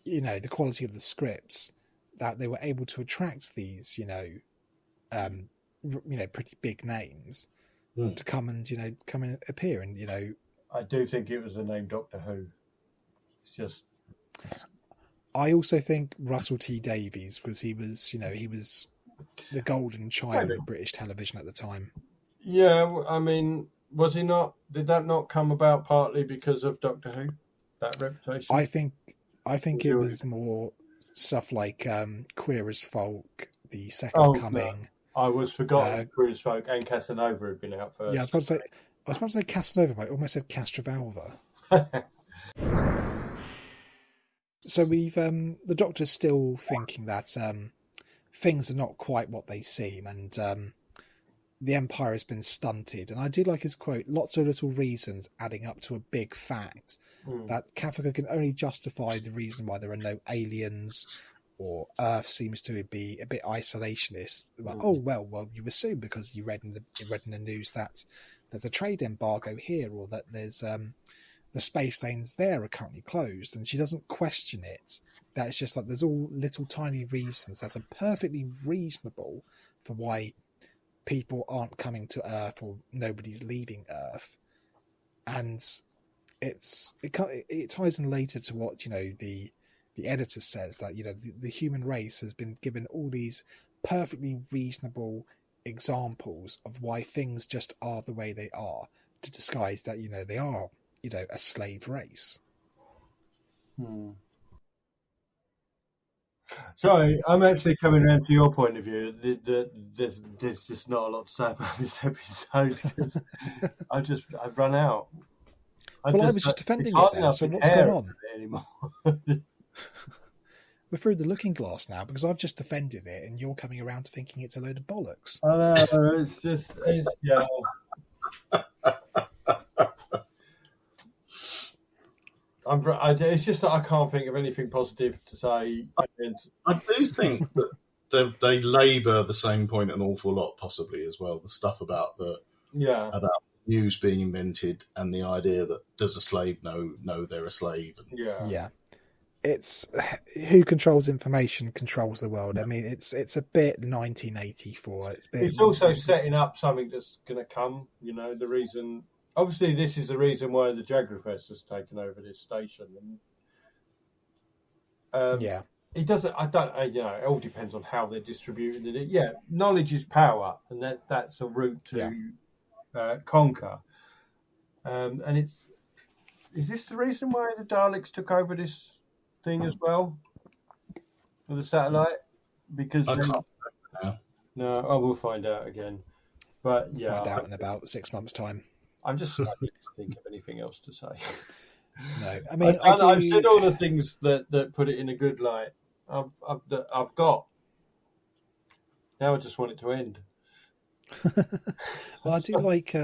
the quality of the scripts, that they were able to attract these, pretty big names to come and appear. And, I do think it was the name Doctor Who. It's just... I also think Russell T Davies, because he was the golden child of British television at the time. Yeah, I mean, was he not? Did that not come about partly because of Doctor Who? That reputation? I think it was more stuff like Queer as Folk, The Second Coming. No. I was forgotten Queer as Folk and Casanova had been out first. Yeah, I was about to say Casanova, but I almost said Castrovalva. So we've the Doctor's still thinking that things are not quite what they seem, and the Empire has been stunted. And I do like his quote: "Lots of little reasons adding up to a big fact." That Kafka can only justify the reason why there are no aliens, or Earth seems to be a bit isolationist. Like, well, you assume because you read in the news that there's a trade embargo here, or that there's the space lanes there are currently closed, and she doesn't question it. That's just there's all little tiny reasons that are perfectly reasonable for why people aren't coming to Earth or nobody's leaving Earth, and it ties in later to what the editor says, that the human race has been given all these perfectly reasonable examples of why things just are the way they are, to disguise that they are a slave race. Sorry, I'm actually coming around to your point of view. There's just not a lot to say about this episode because I've run out. I was just defending it then, so what's going on? Anymore. We're through the looking glass now, because I've just defended it and you're coming around to thinking it's a load of bollocks. I know, it's yeah. It's just that I can't think of anything positive to say. I do think that they labour the same point an awful lot, possibly as well. The stuff about about news being invented, and the idea that does a slave know they're a slave? And, yeah. It's who controls information controls the world. I mean, it's a bit 1984. It's also setting up something that's going to come. The reason. Obviously, this is the reason why the Jagrafest has taken over this station. And, it doesn't. I don't. It all depends on how they're distributing it. Yeah, knowledge is power, and that's a route to conquer. And is this the reason why the Daleks took over this thing as well with the satellite? Because I can't remember now. no, I will find out again. But yeah, Find out in about 6 months' time. I need to think of anything else to say. No, I mean, I've said all the things that put it in a good light. I've got. Now I just want it to end. Well, I do like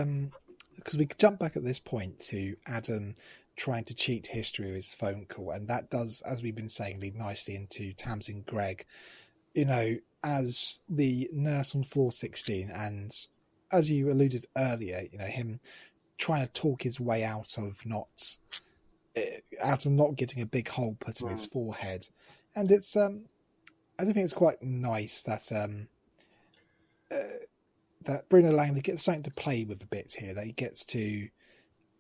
because we jump back at this point to Adam trying to cheat history with his phone call, and that does, as we've been saying, lead nicely into Tamsin Gregg, you know, as the nurse on 416, and as you alluded earlier, you know, him trying to talk his way out of not getting a big hole put in his forehead, and it's I do think it's quite nice that that Bruno Langley gets something to play with a bit here, that he gets to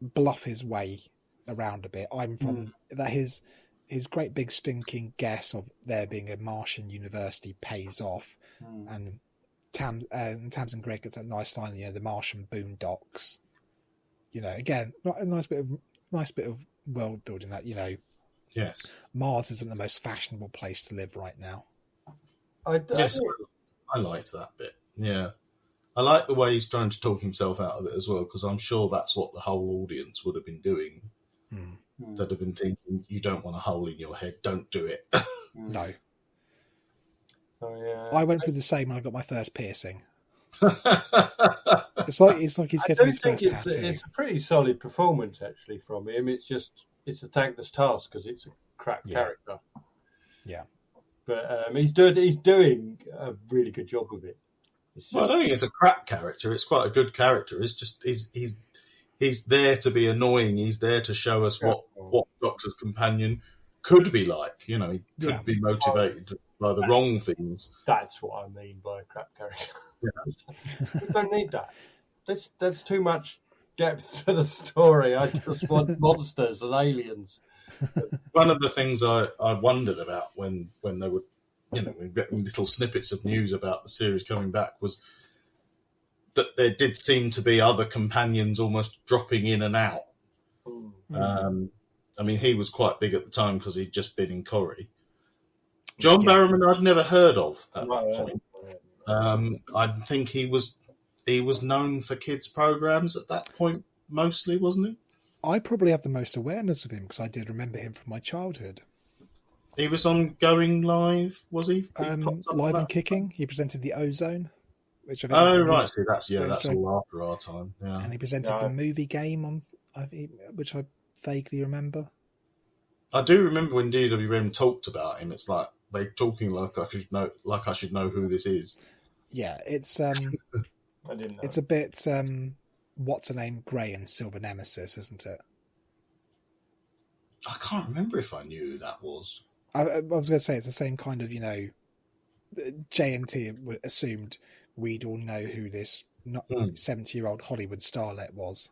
bluff his way around a bit. I'm from that his great big stinking guess of there being a Martian university pays off, and Tamsin Gregg gets that nice line, you know, the Martian boondocks. You know, again, not a nice bit of world building that, you know, Yes. Mars isn't the most fashionable place to live right now. Yes, I liked that bit. Yeah. I like the way he's trying to talk himself out of it as well, because I'm sure that's what the whole audience would have been doing. They'd have been thinking, you don't want a hole in your head, don't do it. No. Oh, yeah. I went through the same when I got my first piercing. It's like he's getting his first tattoo. It's a pretty solid performance actually from him. It's a thankless task because it's a crap character. Yeah. But he's doing a really good job with it. Well, I don't think it's a crap character. It's quite a good character. It's just he's there to be annoying. He's there to show us what Doctor's companion could be like. You know, he could be motivated by the wrong things. That's what I mean by a crap character. We don't need that. That's too much depth to the story. I just want monsters and aliens. One of the things I wondered about when they were, you know, getting little snippets of news about the series coming back was that there did seem to be other companions almost dropping in and out. I mean, he was quite big at the time because he'd just been in Corrie. John Barrowman I'd never heard of at that point. I think he was known for kids' programs at that point, mostly, wasn't he? I probably have the most awareness of him because I did remember him from my childhood. He was on Going Live, was he? Live and Kicking. He presented the Ozone, which I think right. See, that's all after our time. Yeah, and he presented the movie game on, which I vaguely remember. I do remember when DWM talked about him. It's like they're talking like I should know who this is. Yeah, it's I didn't know. It's a bit what's her name, Grey and Silver Nemesis, isn't it? I can't remember if I knew who that was. I was going to say it's the same kind of, you know, J&T assumed we'd all know who this 70-year-old Hollywood starlet was.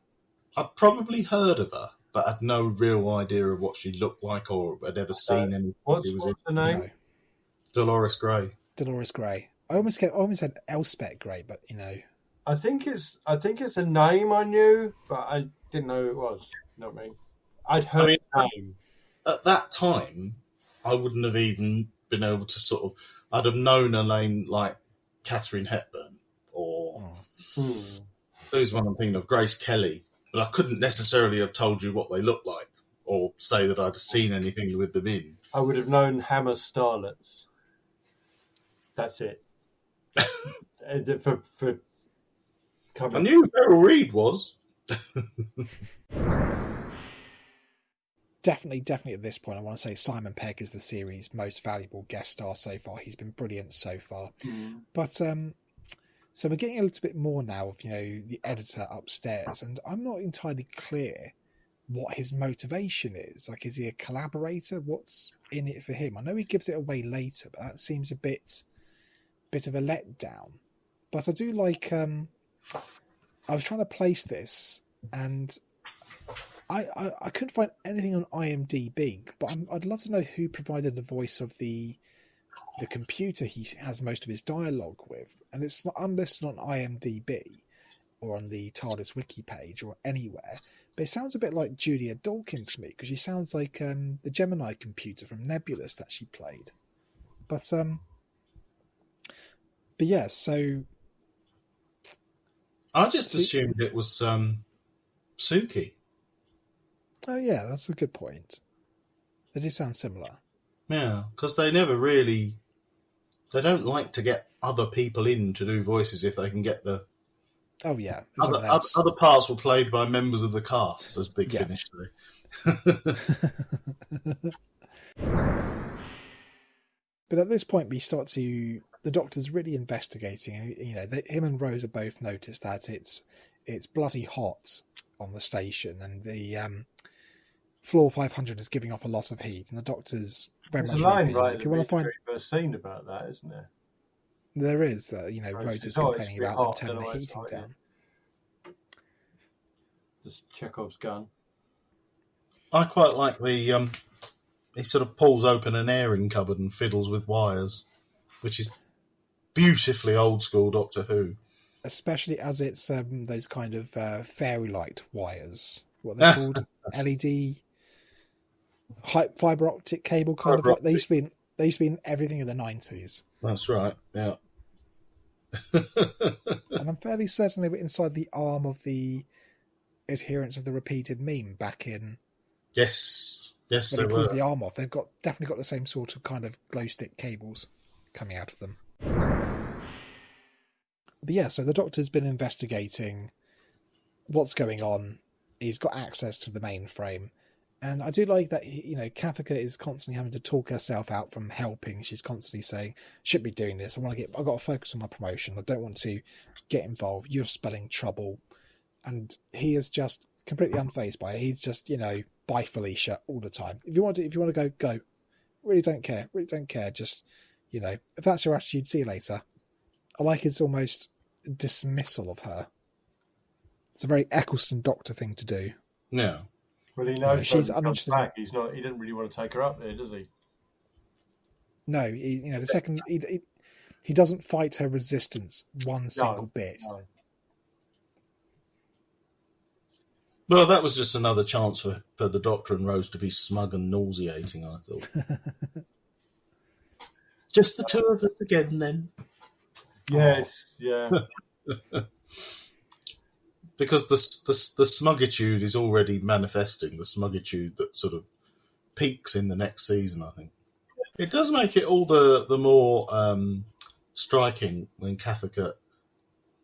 I'd probably heard of her, but had no real idea of what she looked like or had ever seen anything. What's the name? No. Dolores Gray. Dolores Gray. I almost said Elspeth Gray, but you know. I think it's a name I knew, but I didn't know who it was. You know what I mean? I'd heard the name. At that time, I wouldn't have even been able to I'd have known a name like Katharine Hepburn or who's one I'm thinking of, Grace Kelly, but I couldn't necessarily have told you what they looked like or say that I'd seen anything with them in. I would have known Hammer Starlets. That's it. for coming. I knew who Beryl Reid was. Definitely at this point, I want to say Simon Pegg is the series' most valuable guest star so far. He's been brilliant so far. But so we're getting a little bit more now of, you know, the editor upstairs, and I'm not entirely clear what his motivation is. Like, is he a collaborator? What's in it for him? I know he gives it away later, but that seems a bit of a letdown. But I do like. I was trying to place this, and I couldn't find anything on IMDb, but I'd love to know who provided the voice of the computer he has most of his dialogue with, and it's not unlisted on IMDb. or on the TARDIS wiki page or anywhere. But it sounds a bit like Julia Dawkins to me, because she sounds like the Gemini computer from Nebulous that she played. But yeah, so I just assumed it was Suki. Oh yeah, that's a good point. They do sound similar. Yeah, because they never really... They don't like to get other people in to do voices if they can get the... Oh yeah. Other parts were played by members of the cast, as Big Finish do. But at this point, we start to... The Doctor's really investigating. And, him and Rose have both noticed that it's bloody hot on the station, and the floor 500 is giving off a lot of heat, and the Doctor's very There's much... a line right if you want to find... first scene about that, isn't there? There is, Rose is complaining about them turning the heating down. Just Chekhov's gun. I quite like the... he sort of pulls open an airing cupboard and fiddles with wires, which is beautifully old school Doctor Who. Especially as it's those kind of fairy light wires. What they're called? LED fibre optic cable kind of like. They used to be in everything in the 90s. That's right, yeah. And I'm fairly certain they were inside the arm of the adherents of the repeated meme back in... Yes, they were. were. The arm off. They've definitely got the same sort of kind of glow stick cables coming out of them. But yeah, so the Doctor's been investigating what's going on. He's got access to the mainframe. And I do like that, Kathika is constantly having to talk herself out from helping. She's constantly saying, should be doing this. I've got to focus on my promotion. I don't want to get involved. You're spelling trouble. And he is just completely unfazed by it. He's just, bye Felicia all the time. If you want to go, go. Really don't care. Just, if that's your attitude, see you later. I like his almost dismissal of her. It's a very Eccleston Doctor thing to do. Yeah. Well, he knows she's uninterested. Back. He didn't really want to take her up there, does he? No, the second he doesn't fight her resistance one single bit. No. Well, that was just another chance for the Doctor and Rose to be smug and nauseating, I thought. Just the two of us again, then. Yes, yeah. Because the smugitude is already manifesting, the smugitude that sort of peaks in the next season, I think. It does make it all the more striking when Kathika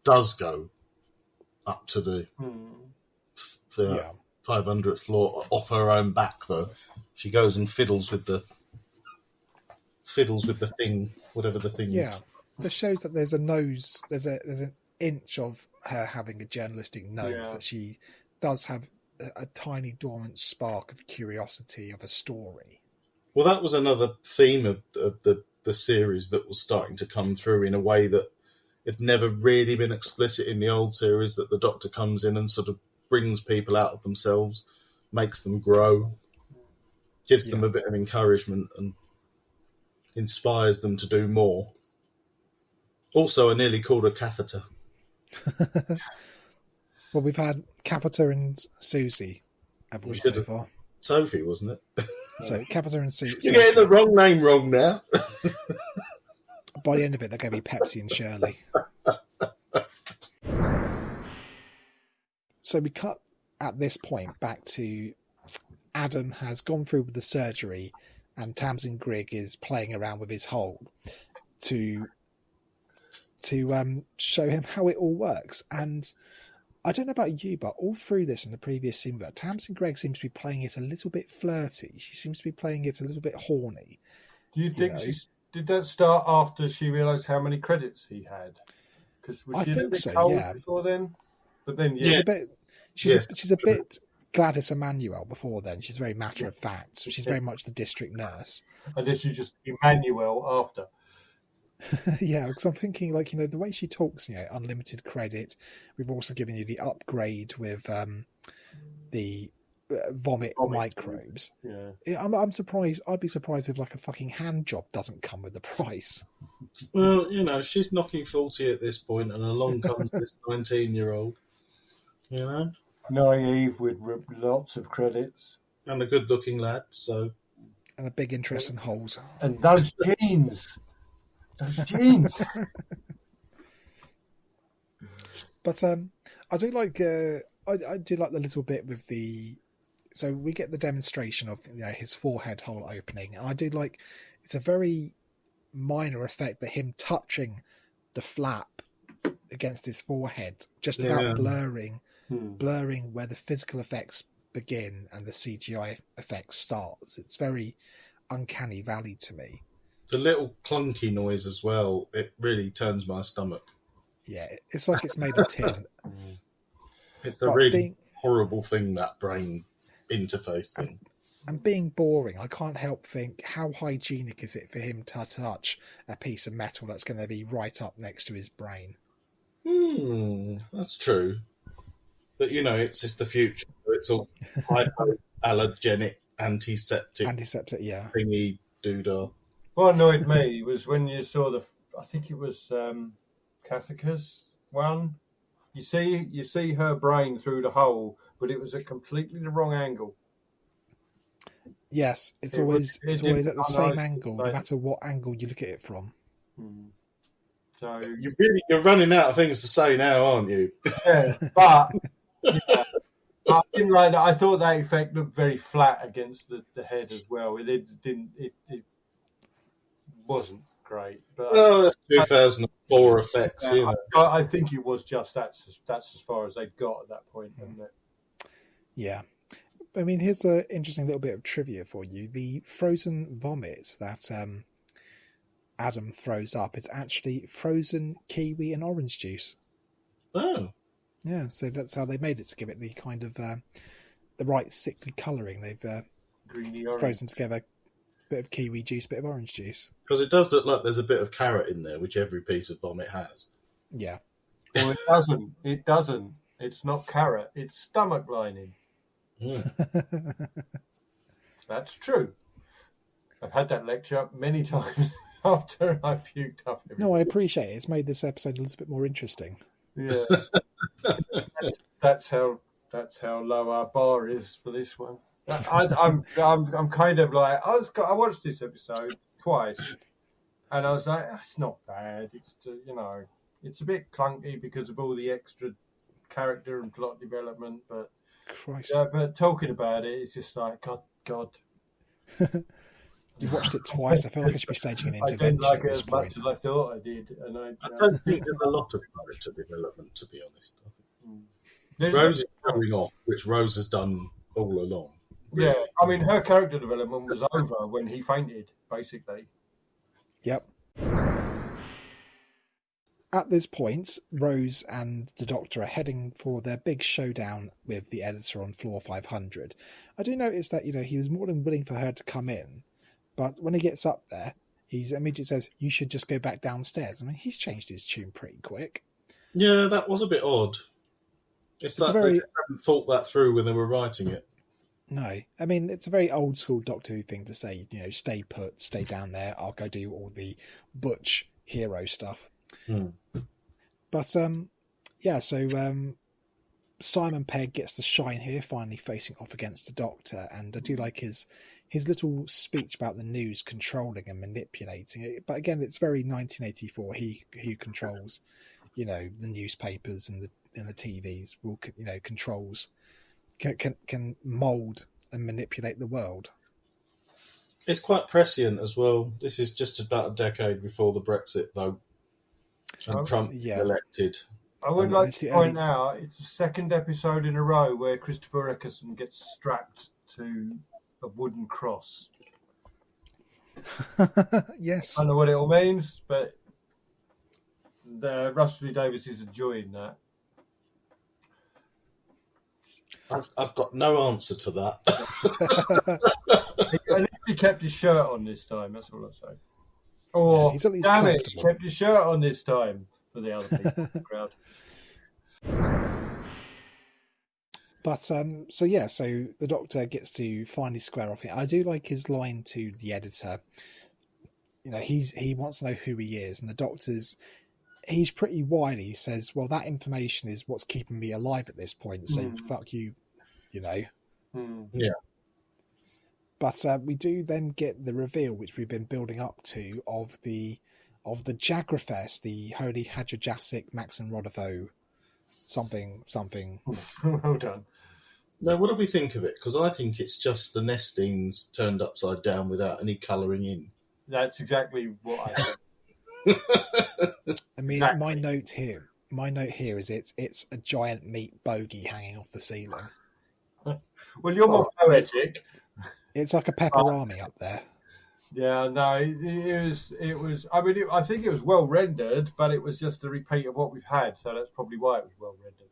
does go up to the 500th floor off her own back, though. She goes and fiddles with the thing, whatever the thing is. Yeah, this shows that there's a nose, there's an inch of her having a journalistic nose, that she does have a tiny dormant spark of curiosity of a story. Well, that was another theme of the series that was starting to come through in a way that had never really been explicit in the old series, that the Doctor comes in and sort of brings people out of themselves, makes them grow, gives them a bit of encouragement and inspires them to do more. Also, I nearly called her Catheter. Well, we've had Catheter and Susie, haven't we, so far? Sophie, wasn't it? So, Catheter and Susie. You're getting the wrong name wrong now. By the end of it, they're going to be Pepsi and Shirley. So we cut at this point back to Adam has gone through with the surgery and Tamsin Grigg is playing around with his hole to show him how it all works. And I don't know about you, but all through this and the previous scene, but Tamsin Grigg seems to be playing it a little bit flirty. She seems to be playing it a little bit horny. Do you think did that start after she realised how many credits he had? Because I think so, yeah. Before then? But then, she's a bit Gladys Emanuel before then. She's very matter of fact. So she's very much the district nurse. And then she's just Emmanuel after. Yeah, because I'm thinking, the way she talks, unlimited credit. We've also given you the upgrade with the vomit microbes. Yeah. I'm surprised. I'd be surprised if a fucking hand job doesn't come with the price. Well, she's knocking 40 at this point, and along comes this 19-year-old. you know, Naive with lots of credits. and a good-looking lad. So And a big interest in holes. And those jeans. Those jeans. But I do like I do like the little bit with the. So we get the demonstration of his forehead hole opening, and I do like it's a very minor effect, but him touching the flap against his forehead, just about blurring where the physical effects begin and the CGI effects starts. It's very uncanny valley to me. the little clunky noise as well, it really turns my stomach. Yeah, it's like it's made of tin. It's a really horrible thing, that brain interface thing. And being boring, I can't help think, how hygienic is it for him to touch a piece of metal that's going to be right up next to his brain? That's true. But, it's just the future. It's all hypoallergenic, antiseptic Yeah. thingy doodah. What annoyed me was when you saw I think it was Cassica's one. You see her brain through the hole, but it was at completely the wrong angle. Yes, it's always at the same angle, no matter what angle you look at it from. So You're running out of things to say now, aren't you? Yeah, but I didn't like that. I thought that effect looked very flat against the head as well. It wasn't great. But that's 2004 effects. I think it was just that's as far as they got at that point, isn't it? Yeah. I mean, here's an interesting little bit of trivia for you. The frozen vomit that Adam throws up, it's actually frozen kiwi and orange juice. Oh. Yeah, so that's how they made it, to give it the kind of the right sickly colouring. They've frozen together a bit of kiwi juice, bit of orange juice. Because it does look like there's a bit of carrot in there, which every piece of vomit has. Yeah. Well, it doesn't. It doesn't. It's not carrot. It's stomach lining. That's true. I've had that lecture up many times after I puked up. No, I appreciate it. It's made this episode a little bit more interesting. Yeah, that's how low our bar is for this one. I'm kind of like I watched this episode twice, and I was like, it's not bad. It's it's a bit clunky because of all the extra character and plot development, but. Christ. Yeah, but talking about it, it's just like, God. You watched it twice. I feel like I should be staging an intervention. I didn't like at it this as point. much as I thought I did. And I don't think there's a lot of character development, to be honest. I think Rose is showing off, which Rose has done all along. Really. Yeah, I mean, her character development was over when he fainted, basically. Yep. At this point, Rose and the Doctor are heading for their big showdown with the editor on floor 500. I do notice that, he was more than willing for her to come in, but when he gets up there, he immediately says, you should just go back downstairs. I mean, he's changed his tune pretty quick. Yeah, that was a bit odd. It's like they hadn't thought that through when they were writing it. No, I mean, it's a very old school Doctor Who thing to say, stay put, stay down there, I'll go do all the butch hero stuff. But so Simon Pegg gets the shine here, finally facing off against the Doctor, and I do like his little speech about the news controlling and manipulating it. But again, it's very 1984. He who controls, the newspapers and the TVs will controls can mold and manipulate the world. It's quite prescient as well. This is just about a decade before the Brexit vote. And Trump elected. I would like to point out it's the second episode in a row where Christopher Eccleston gets strapped to a wooden cross. Yes. I don't know what it all means, but Russell T Davies is enjoying that. I've got no answer to that. At least he kept his shirt on this time, that's all I'll say. Or, he's at least damn it, he kept his shirt on this time for the other people in the crowd. But, so the Doctor gets to finally square off it. I do like his line to the editor. He wants to know who he is, and the Doctor's he's pretty wily. He says, well, that information is what's keeping me alive at this point, so fuck you, you know. Yeah. But we do then get the reveal, which we've been building up to, of the Jagrafest, the Holy Hadjajasic Maxon Rodavo something. Well done. Now, what do we think of it? Because I think it's just the Nestines turned upside down without any colouring in. That's exactly what I think. I mean, Exactly. my note here is it's a giant meat bogey hanging off the ceiling. Well, you're more poetic. It's like a pepperami up there. Yeah, no, it was. I mean, I think it was well rendered, but it was just a repeat of what we've had, so that's probably why it was well rendered.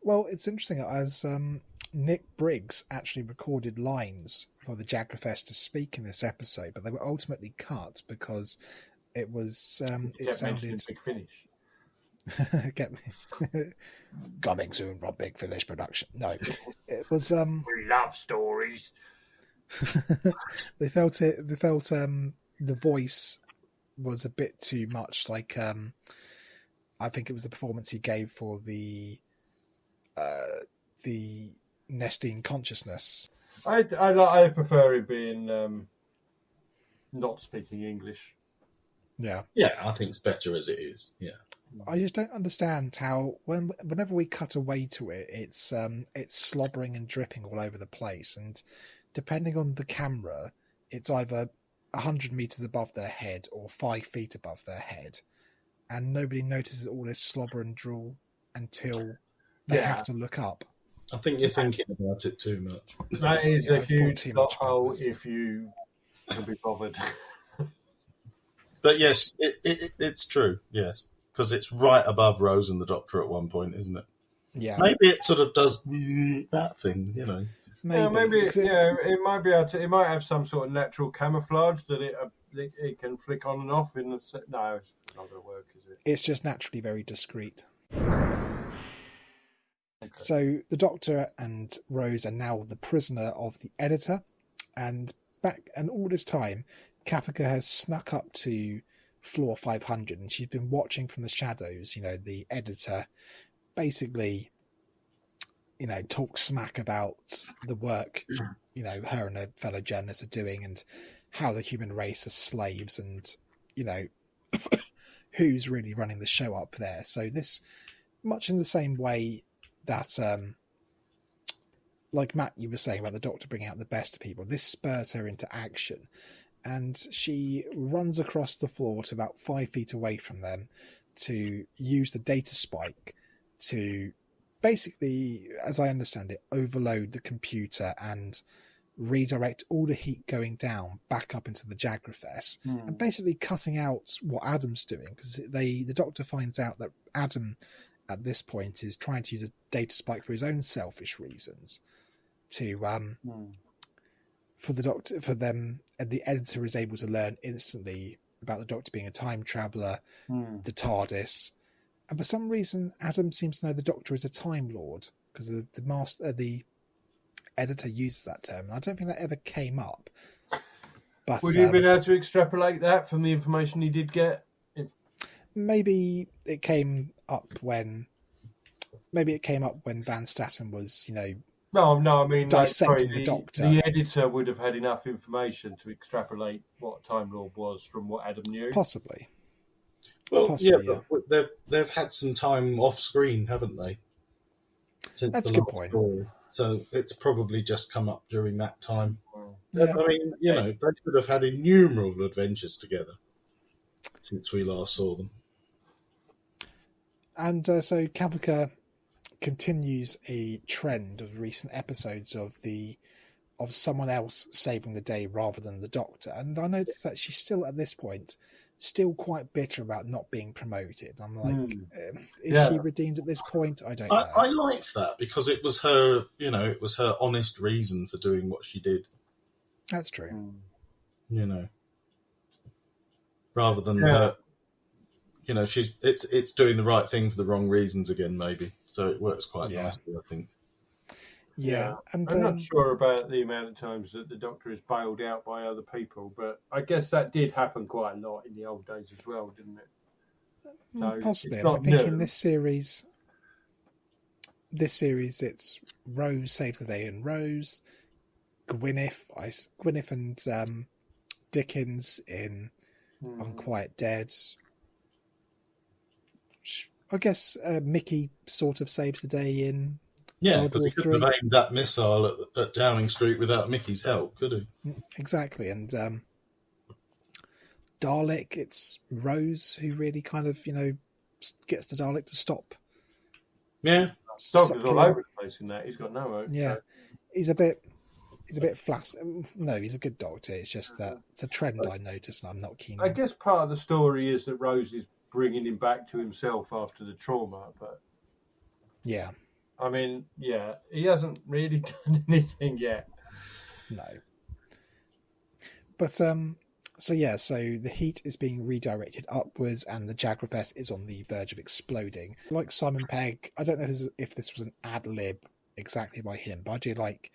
Well, it's interesting as Nick Briggs actually recorded lines for the Jagrafest to speak in this episode, but they were ultimately cut because it was it sounded Big Finish. get me coming soon from Big Finish production. No, it was We love stories. they felt the voice was a bit too much like I think it was the performance he gave for the Nestine consciousness. I prefer it being not speaking English. Yeah, I think it's better as it is. Yeah. I just don't understand how whenever we cut away to it, it's slobbering and dripping all over the place, and depending on the camera, it's either 100 meters above their head or 5 feet above their head, and nobody notices all this slobber and drool until they have to look up. I think you're thinking about it too much. That is Yeah, a I thought huge too much plot hole about this. if you can be bothered. But yes, it's true, yes. Because it's right above Rose and the Doctor at one point, isn't it? Yeah, Maybe it sort of does that thing, you know. maybe. It might be able to. It might have some sort of natural camouflage that it can flick on and off in the. No, it's not going to work, is it? It's just naturally very discreet. Okay. So the Doctor and Rose are now the prisoner of the editor, and all this time, Kafka has snuck up to floor 500, and she's been watching from the shadows. You know, the editor basically, you know, talk smack about the work, you know, her and her fellow journalists are doing, and how the human race are slaves, and you know, who's really running the show up there. So this, much in the same way that, like Matt, you were saying about the Doctor bringing out the best of people, this spurs her into action, and she runs across the floor to about 5 feet away from them to use the data spike to basically, as I understand it, overload the computer and redirect all the heat going down back up into the Jagrafest, and basically cutting out what Adam's doing, because the Doctor finds out that Adam at this point is trying to use a data spike for his own selfish reasons to for the Doctor, for them, and the editor is able to learn instantly about the Doctor being a time traveller, the TARDIS, and for some reason Adam seems to know the Doctor is a Time Lord, because the editor uses that term, and I don't think that ever came up. But would you have been able to extrapolate that from the information he did get? maybe it came up when Van Staten was, you know, No, I mean, dissecting the Doctor. The editor would have had enough information to extrapolate what Time Lord was from what Adam knew. Possibly. Well, but they've had some time off screen, haven't they? Since That's a the good last point. story. So it's probably just come up during that time. Yeah. I mean, you know, they could have had innumerable adventures together since we last saw them. And so Kavika continues a trend of recent episodes of someone else saving the day rather than the Doctor. And I noticed that she's still at this point still quite bitter about not being promoted. I'm like, is she redeemed at this point? I don't know. I liked that because it was her, you know, it was her honest reason for doing what she did. That's true. You know, rather than her, you know, it's doing the right thing for the wrong reasons again, maybe. So it works quite nicely, I think. Yeah, and I'm not sure about the amount of times that the Doctor is bailed out by other people, but I guess that did happen quite a lot in the old days as well, didn't it? So Possibly. it's I not think new. in this series, it's Rose saves the day in Rose, Gwyneth and Dickens in Unquiet Dead. I guess Mickey sort of saves the day in Yeah, World because War he couldn't III. have aimed that missile at Downing Street without Mickey's help, could he? Exactly, and Dalek, it's Rose who really kind of, gets the Dalek to stop. Yeah. Doctor's all over the place in that. He's got no hope. Yeah, So. he's a bit flaccid. No, he's a good doctor. It's just that it's a trend I noticed, and I'm not keen on. I guess part of the story is that Rose is bringing him back to himself after the trauma, but Yeah, I mean, yeah, he hasn't really done anything yet. no. But so the heat is being redirected upwards, and the Jagrafess is on the verge of exploding. Like Simon Pegg, I don't know if this was an ad lib exactly by him, but I do like.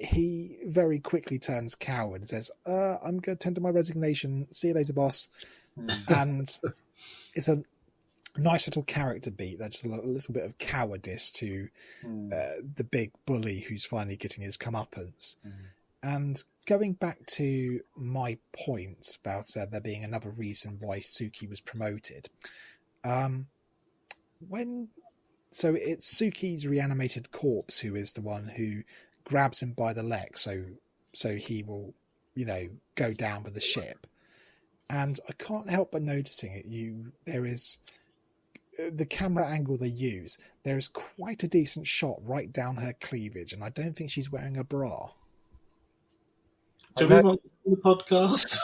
He very quickly turns coward and says, I'm going to tender my resignation. See you later, boss. And it's a nice little character beat. There's just a little bit of cowardice to the big bully who's finally getting his comeuppance. And going back to my point about there being another reason why Suki was promoted, so it's Suki's reanimated corpse who is the one who grabs him by the leg, so he will, go down with the ship. And I can't help but noticing it. There is the camera angle they use. There is quite a decent shot right down her cleavage, and I don't think she's wearing a bra. Do we want the podcast?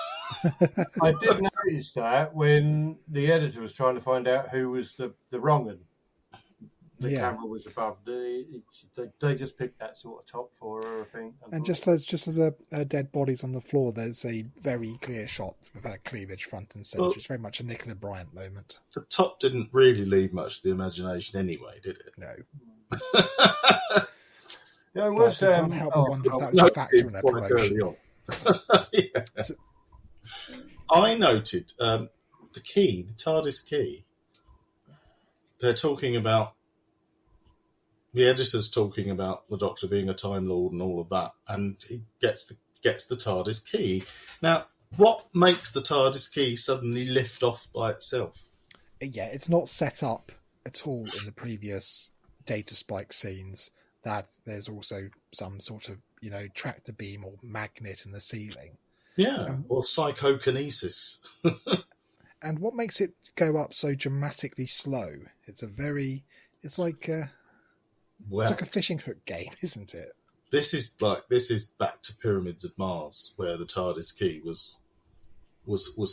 I did notice that when the editor was trying to find out who was the wrong one. The camera was above. They just picked that sort of top for her, I think. And just as her dead body's on the floor, there's a very clear shot with her cleavage front and centre. It's very much a Nicola Bryant moment. The top didn't really leave much to the imagination anyway, did it? No. Yeah, it was. I can't help but wonder if that was a factor in her promotion. I noted the TARDIS key. They're talking about. The editor's talking about the Doctor being a Time Lord and all of that, and he gets the TARDIS key. Now, what makes the TARDIS key suddenly lift off by itself? Yeah, it's not set up at all in the previous data spike scenes. That there's also some sort of tractor beam or magnet in the ceiling. Yeah, or psychokinesis. And what makes it go up so dramatically slow? It's like a fishing hook game, isn't it? This is back to Pyramids of Mars, where the TARDIS key was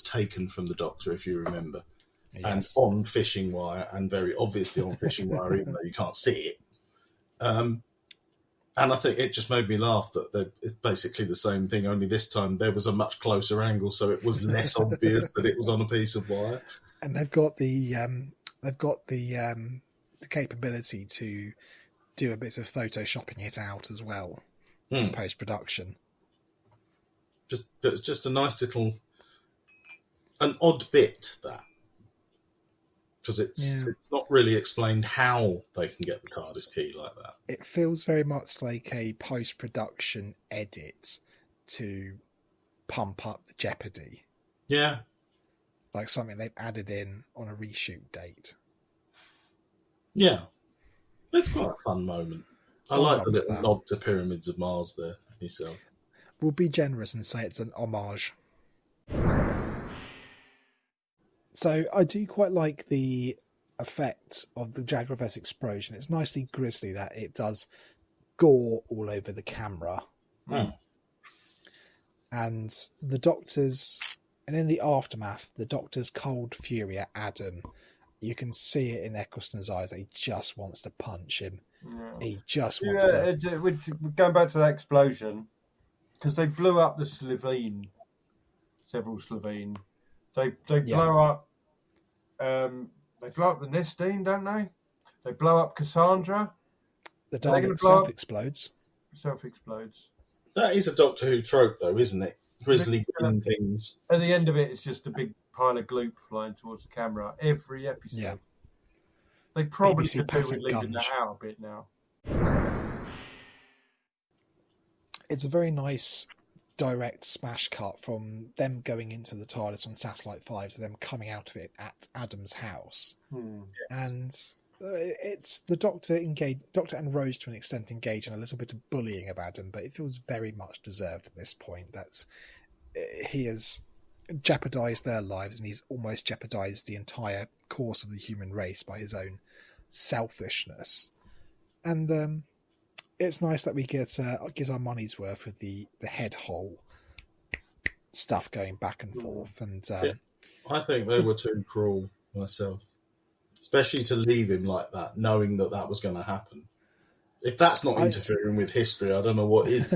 taken from the Doctor, if you remember, and on fishing wire, and very obviously on fishing wire, even though you can't see it. And I think it just made me laugh that it's basically the same thing, only this time there was a much closer angle, so it was less obvious that it was on a piece of wire. And they've got the capability to do a bit of photoshopping it out as well in post-production. It's just a nice little, an odd bit, that. Because it's not really explained how they can get the TARDIS key like that. It feels very much like a post-production edit to pump up the jeopardy. Yeah. Like something they've added in on a reshoot date. Yeah. It's quite a fun moment. I like the little nod to Pyramids of Mars there, myself. We'll be generous and say it's an homage. So I do quite like the effect of the Jagrafess explosion. It's nicely grisly that it does gore all over the camera. And the Doctor's, and in the aftermath, the Doctor's cold fury at Adam, you can see it in Eccleston's eyes. He just wants to punch him. Yeah. He just wants to... Going back to that explosion, because they blew up the Slovene, several Slovene. They blow up. They blow up the Nestine, don't they? They blow up Cassandra. The Dalek self-explodes. Self-explodes. That is a Doctor Who trope, though, isn't it? Grizzly green things. At the end of it, it's just a big pile of gloop flying towards the camera every episode. Yeah. They probably BBC could do with patent leaving gunge. that out a bit now. It's a very nice direct smash cut from them going into the TARDIS on Satellite 5 to them coming out of it at Adam's house. And it's the Doctor and Rose to an extent engage in a little bit of bullying of Adam, but it feels very much deserved at this point that he has jeopardized their lives and he's almost jeopardized the entire course of the human race by his own selfishness. And it's nice that we get our money's worth with the head hole stuff going back and forth. And I think they were too cruel myself, especially to leave him like that, knowing that was going to happen. If that's not interfering with history, I don't know what is.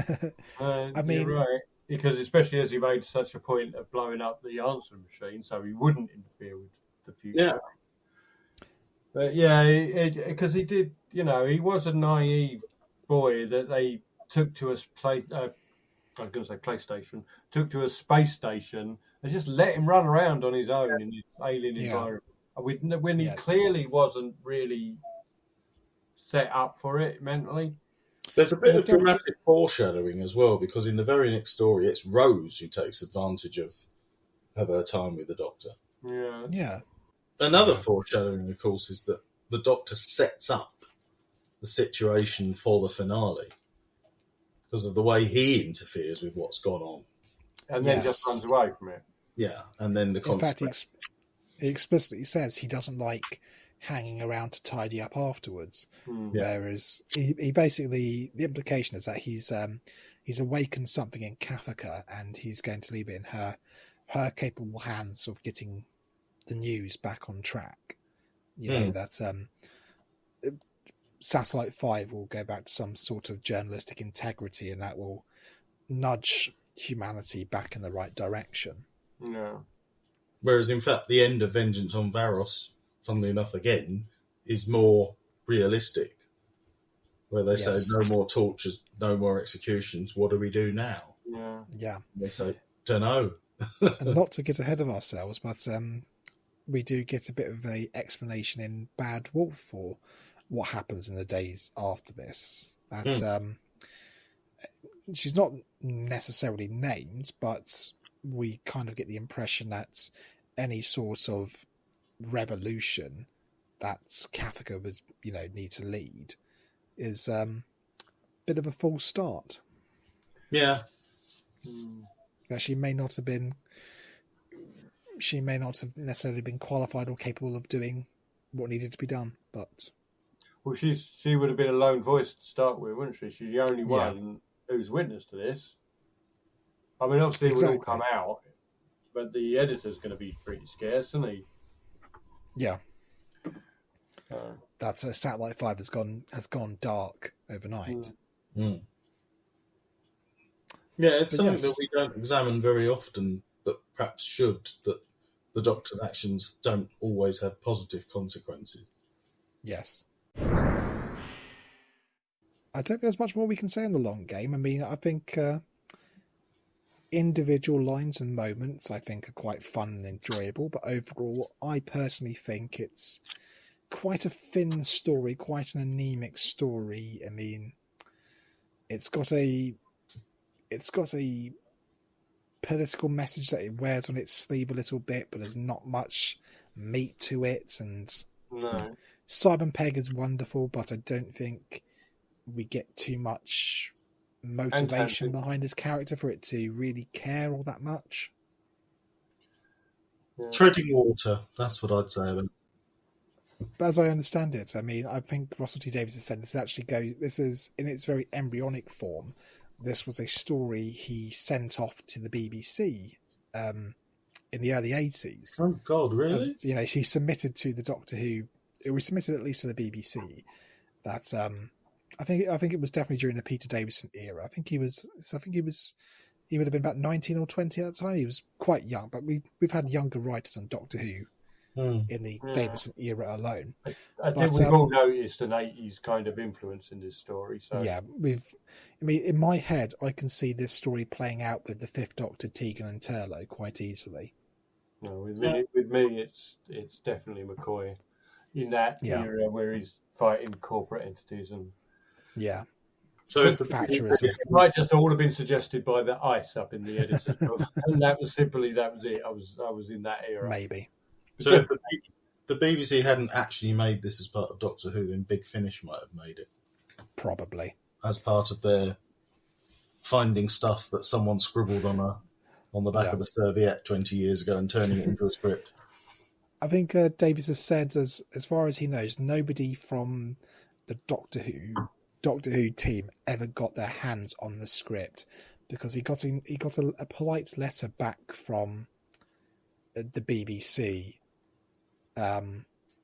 I mean, you're right, because especially as he made such a point of blowing up the answering machine, so he wouldn't interfere with the future. Yeah. But yeah, because he did, he was a naive boy that they took to I was going to say PlayStation, took to a space station and just let him run around on his own in his alien environment. When he clearly wasn't really set up for it mentally. There's a bit of dramatic foreshadowing as well, because in the very next story, it's Rose who takes advantage of her time with the Doctor. Yeah. Yeah. Another foreshadowing, of course, is that the Doctor sets up the situation for the finale because of the way he interferes with what's gone on. And then just runs away from it. Yeah, and then the consequence. In fact, he explicitly says he doesn't like hanging around to tidy up afterwards. Whereas he basically, the implication is that he's awakened something in Kafka and he's going to leave it in her capable hands of getting the news back on track. That Satellite 5 will go back to some sort of journalistic integrity and that will nudge humanity back in the right direction. Yeah. Whereas, in fact, the end of Vengeance on Varos, funnily enough again, is more realistic. Where they say, no more tortures, no more executions, what do we do now? Yeah. They say, don't know. And not to get ahead of ourselves, but we do get a bit of a explanation in Bad Wolf for what happens in the days after this. That she's not necessarily named, but we kind of get the impression that any sort of revolution that Kafka would, need to lead is a bit of a false start. Yeah. That she may not have necessarily been qualified or capable of doing what needed to be done, but... Well, she would have been a lone voice to start with, wouldn't she? She's the only one who's witness to this. I mean, obviously it will all come out, but the editor's going to be pretty scarce, isn't he? Yeah. That's Satellite 5 has gone dark overnight. Yeah, it's something that we don't examine very often, but perhaps should, that the Doctor's actions don't always have positive consequences. Yes. I don't think there's much more we can say in the long game. I mean, I think individual lines and moments I think are quite fun and enjoyable, but overall I personally think it's quite a thin story, quite an anemic story. I mean, it's got a political message that it wears on its sleeve a little bit, but there's not much meat to it. And Simon Pegg is wonderful, but I don't think we get too much motivation behind his character for it to really care all that much. Treading water, that's what I'd say of it. But as I understand it, I mean, I think Russell T Davies has said this is in its very embryonic form. This was a story he sent off to the BBC in the early 80s. Oh God, really? As, he submitted to the Doctor Who. It was submitted at least to the BBC. That I think it was definitely during the Peter Davison era. I think he would have been about 19 or 20 at the time. He was quite young, but we've had younger writers on Doctor Who in the Davison era alone. I think we've all noticed an 80s kind of influence in this story. So. Yeah, in my head, I can see this story playing out with the Fifth Doctor, Tegan and Turlough quite easily. No, with me, it's definitely McCoy in that era where he's fighting corporate entities and. Yeah. So if the factorism. It might just all have been suggested by the ice up in the editor's room, and that was it. I was in that era. Maybe. So if the BBC hadn't actually made this as part of Doctor Who, then Big Finish might have made it Probably. as part of their finding stuff that someone scribbled on the back of a serviette 20 years ago and turning it into a script. I think Davies has said, as far as he knows, nobody from the Doctor Who team ever got their hands on the script, because he got a polite letter back from the BBC,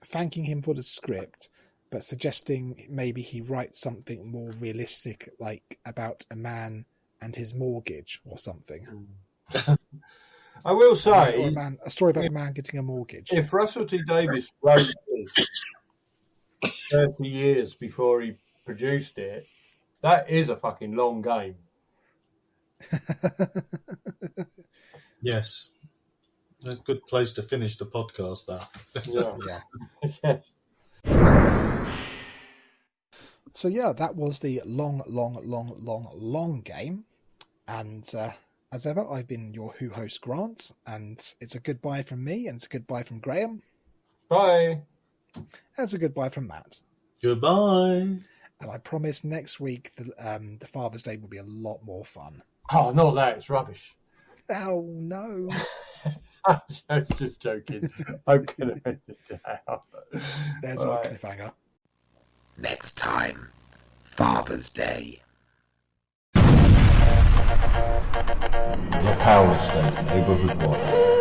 thanking him for the script, but suggesting maybe he write something more realistic, like about a man and his mortgage or something. I will say, a story about a man getting a mortgage. If Russell T Davies wrote this 30 years before he produced it, that is a fucking long game. Yes. A good place to finish the podcast, that. Yeah. So yeah, that was the long game. And as ever, I've been your Who host, Grant, and it's a goodbye from me, and it's a goodbye from Graham. Bye. And it's a goodbye from Matt. Goodbye. And I promise next week the Father's Day will be a lot more fun. Oh, not that. It's rubbish. Oh, no. I was just joking. I'm going to end it down. There's our cliffhanger. Next time, Father's Day. The Power State Neighborhood Watch.